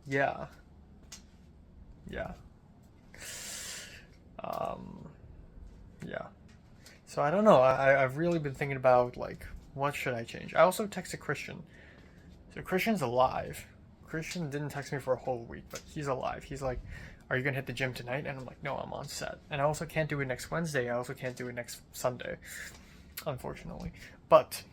Speaker 1: yeah. Yeah. Yeah. So I don't know. I've really been thinking about like what should I change. I also texted Christian. So Christian's alive. Christian didn't text me for a whole week, but he's alive. He's like, are you gonna hit the gym tonight? And I'm like, no, I'm on set. And I also can't do it next Wednesday. I also can't do it next Sunday, unfortunately. But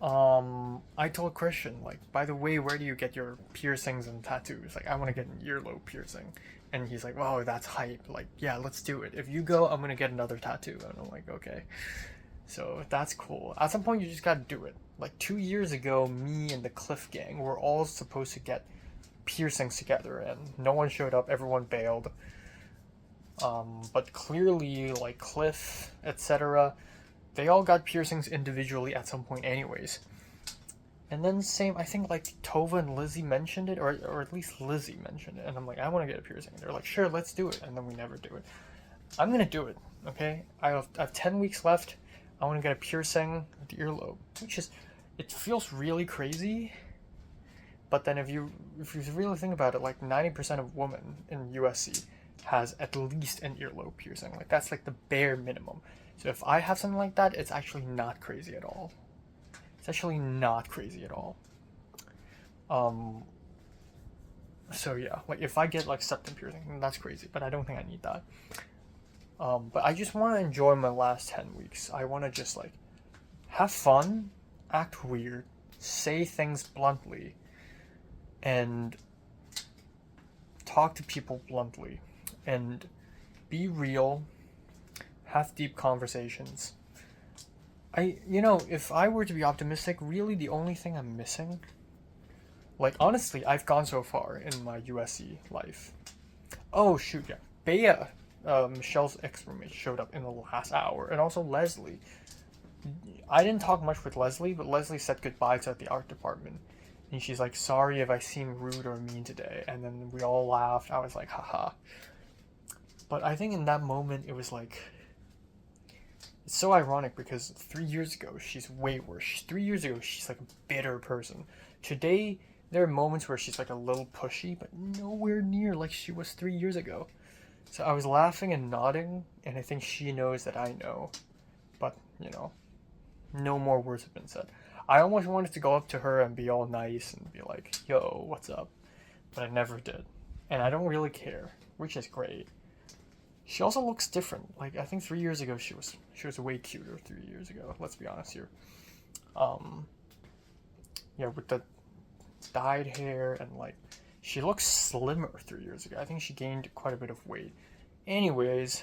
Speaker 1: I told Christian, like, by the way, where do you get your piercings and tattoos? Like, I want to get an earlobe piercing. And he's like, oh, that's hype. Like, yeah, let's do it. If you go, I'm gonna get another tattoo. And I'm like, okay. So that's cool. At some point, you just gotta do it. Like 2 years ago, me and the Cliff gang were all supposed to get piercings together, and no one showed up. Everyone bailed. But clearly, like Cliff, etc., they all got piercings individually at some point, anyways. And then same, I think like Tova and Lizzie mentioned it, or at least Lizzie mentioned it, and I'm like, I want to get a piercing. And they're like, sure, let's do it. And then we never do it. I'm gonna do it. Okay, I have 10 weeks left. I want to get a piercing at the earlobe, which is, it feels really crazy. But then if you really think about it, like 90% of women in USC has at least an earlobe piercing. Like that's like the bare minimum. So if I have something like that, it's actually not crazy at all. It's actually not crazy at all. So yeah, like if I get like septum piercing, then that's crazy, but I don't think I need that. But I just want to enjoy my last 10 weeks. I want to just like have fun, act weird, say things bluntly, and talk to people bluntly, and be real, have deep conversations. If I were to be optimistic, really the only thing I'm missing, like honestly, I've gone so far in my USC life. Oh shoot, yeah. Bea, Michelle's ex-roommate, showed up in the last hour, and also Leslie. I didn't talk much with Leslie, but Leslie said goodbye to the art department. And she's like, sorry if I seem rude or mean today. And then we all laughed. I was like, haha. But I think in that moment, it was like, it's so ironic because 3 years ago, she's way worse. 3 years ago, she's like a bitter person. Today, there are moments where she's like a little pushy, but nowhere near like she was 3 years ago. So I was laughing and nodding, and I think she knows that I know. But, no more words have been said. I almost wanted to go up to her and be all nice and be like, yo, what's up? But I never did. And I don't really care, which is great. She also looks different. Like, I think 3 years ago she was way cuter 3 years ago, let's be honest here. Yeah, with the dyed hair, and like, she looks slimmer 3 years ago. I think she gained quite a bit of weight. Anyways,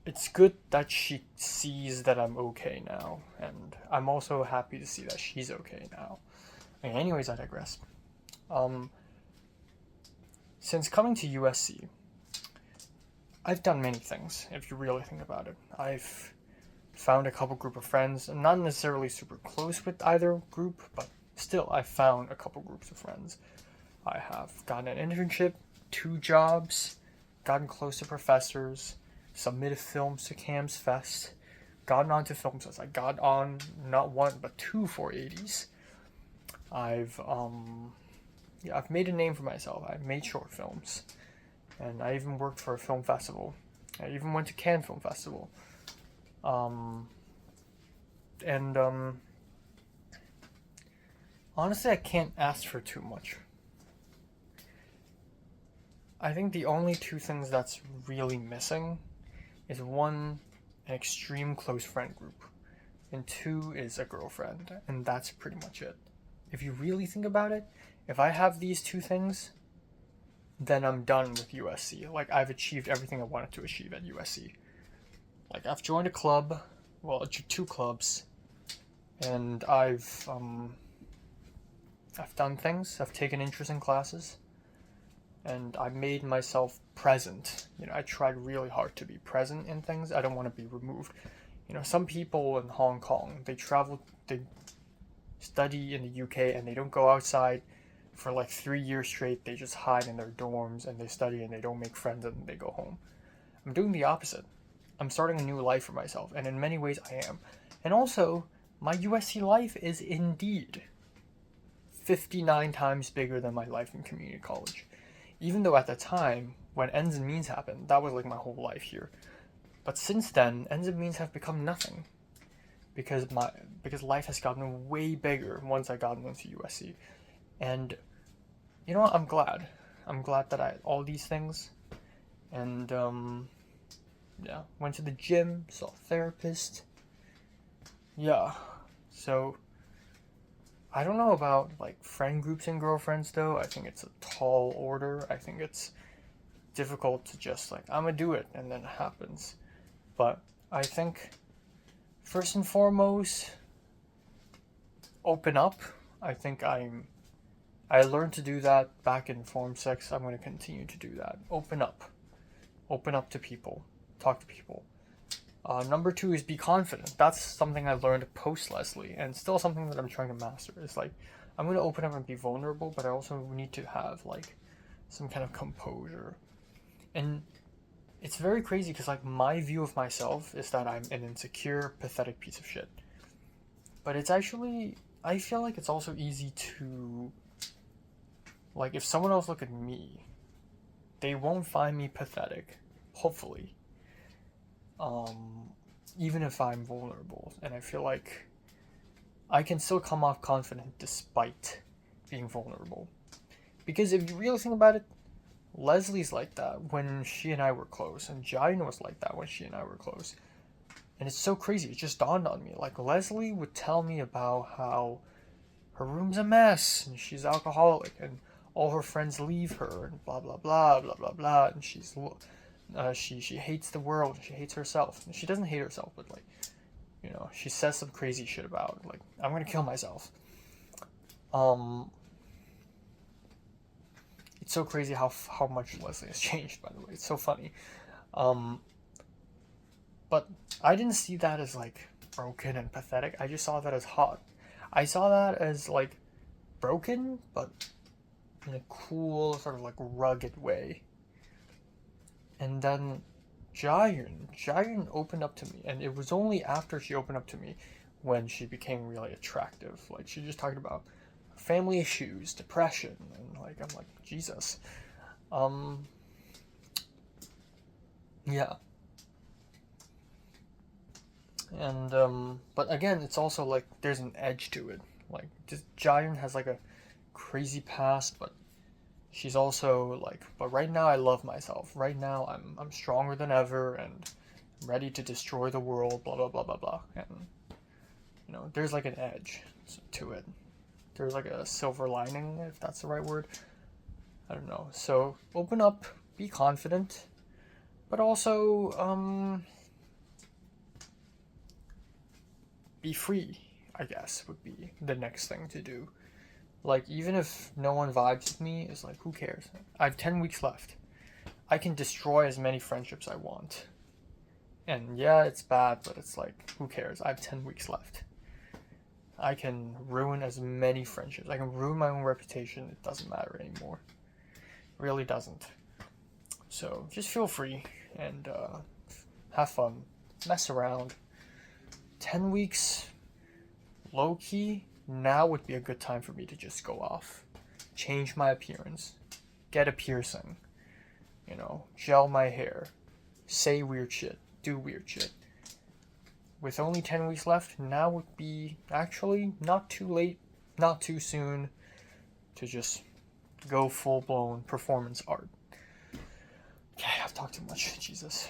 Speaker 1: it's good that she sees that I'm okay now, and I'm also happy to see that she's okay now. Anyways, I digress. Since coming to USC, I've done many things, if you really think about it. I've found a couple group of friends. I'm not necessarily super close with either group, but still, I've found a couple groups of friends. I have gotten an internship, 2 jobs, gotten close to professors, submitted films to Cam's Fest, gotten onto film sets. I got on not 1 but 2 480s. I've made a name for myself. I've made short films, and I even worked for a film festival. I even went to Cannes Film Festival. Honestly, I can't ask for too much. I think the only two things that's really missing is one, an extreme close friend group, and two is a girlfriend, and that's pretty much it. If you really think about it, if I have these two things, then I'm done with USC. Like, I've achieved everything I wanted to achieve at USC. Like, I've joined a club, well, two clubs, and I've done things, I've taken interest in classes, and I made myself present. You know, I tried really hard to be present in things. I don't want to be removed. You know, some people in Hong Kong, they study in the UK, and they don't go outside for like 3 years straight. They just hide in their dorms, and they study, and they don't make friends, and they go home. I'm doing the opposite. I'm starting a new life for myself, and in many ways I am. And also, my USC life is indeed 59 times bigger than my life in community college. Even though at the time, when ends and means happened, that was like my whole life here. But since then, ends and means have become nothing. Because life has gotten way bigger once I got into USC. And you know what? I'm glad. I'm glad that I had all these things. And yeah, went to the gym, saw a therapist. Yeah. So I don't know about like friend groups and girlfriends though. I think it's a tall order. I think it's difficult to just like, I'm gonna do it, and then it happens. But I think first and foremost, open up. I think I learned to do that back in Form 6. I'm going to continue to do that. Open up. Open up to people. Talk to people. Number 2 is be confident. That's something I learned post Leslie, and still something that I'm trying to master. It's like, I'm going to open up and be vulnerable, but I also need to have like some kind of composure. And it's very crazy because like my view of myself is that I'm an insecure, pathetic piece of shit. But it's actually, I feel like it's also easy to, like, if someone else look at me, they won't find me pathetic, hopefully. Even if I'm vulnerable. And I feel like I can still come off confident despite being vulnerable. Because if you really think about it, Leslie's like that when she and I were close, and Jayan was like that when she and I were close. And it's so crazy, it just dawned on me. Like, Leslie would tell me about how her room's a mess, and she's alcoholic, and all her friends leave her, and blah blah blah blah blah blah, and she hates the world, she hates herself. And she doesn't hate herself, but like, you know, she says some crazy shit about like, I'm gonna kill myself. It's so crazy how much Leslie has changed, by the way. It's so funny. But I didn't see that as like broken and pathetic. I just saw that as hot. I saw that as like broken, but in a cool, sort of like rugged way. And then Jayan opened up to me, and it was only after she opened up to me when she became really attractive. Like, she just talked about family issues, depression, and like, I'm like, Jesus. Yeah. And but again, it's also like there's an edge to it. Like, just Jayan has like a crazy past, but she's also like, but right now I love myself. Right now I'm stronger than ever, and I'm ready to destroy the world, blah blah blah blah blah. And you know, there's like an edge to it. There's like a silver lining, if that's the right word. I don't know. So open up, be confident, but also be free, I guess, would be the next thing to do. Like, even if no one vibes with me, it's like, who cares? I have 10 weeks left. I can destroy as many friendships I want. And yeah, it's bad, but it's like, who cares? I have 10 weeks left. I can ruin as many friendships. I can ruin my own reputation. It doesn't matter anymore. It really doesn't. So just feel free and have fun. Mess around. 10 weeks, low-key, now would be a good time for me to just go off. Change my appearance. Get a piercing. You know, gel my hair. Say weird shit. Do weird shit. With only 10 weeks left, now would be actually not too late, not too soon to just go full-blown performance art. talk too much. Jesus.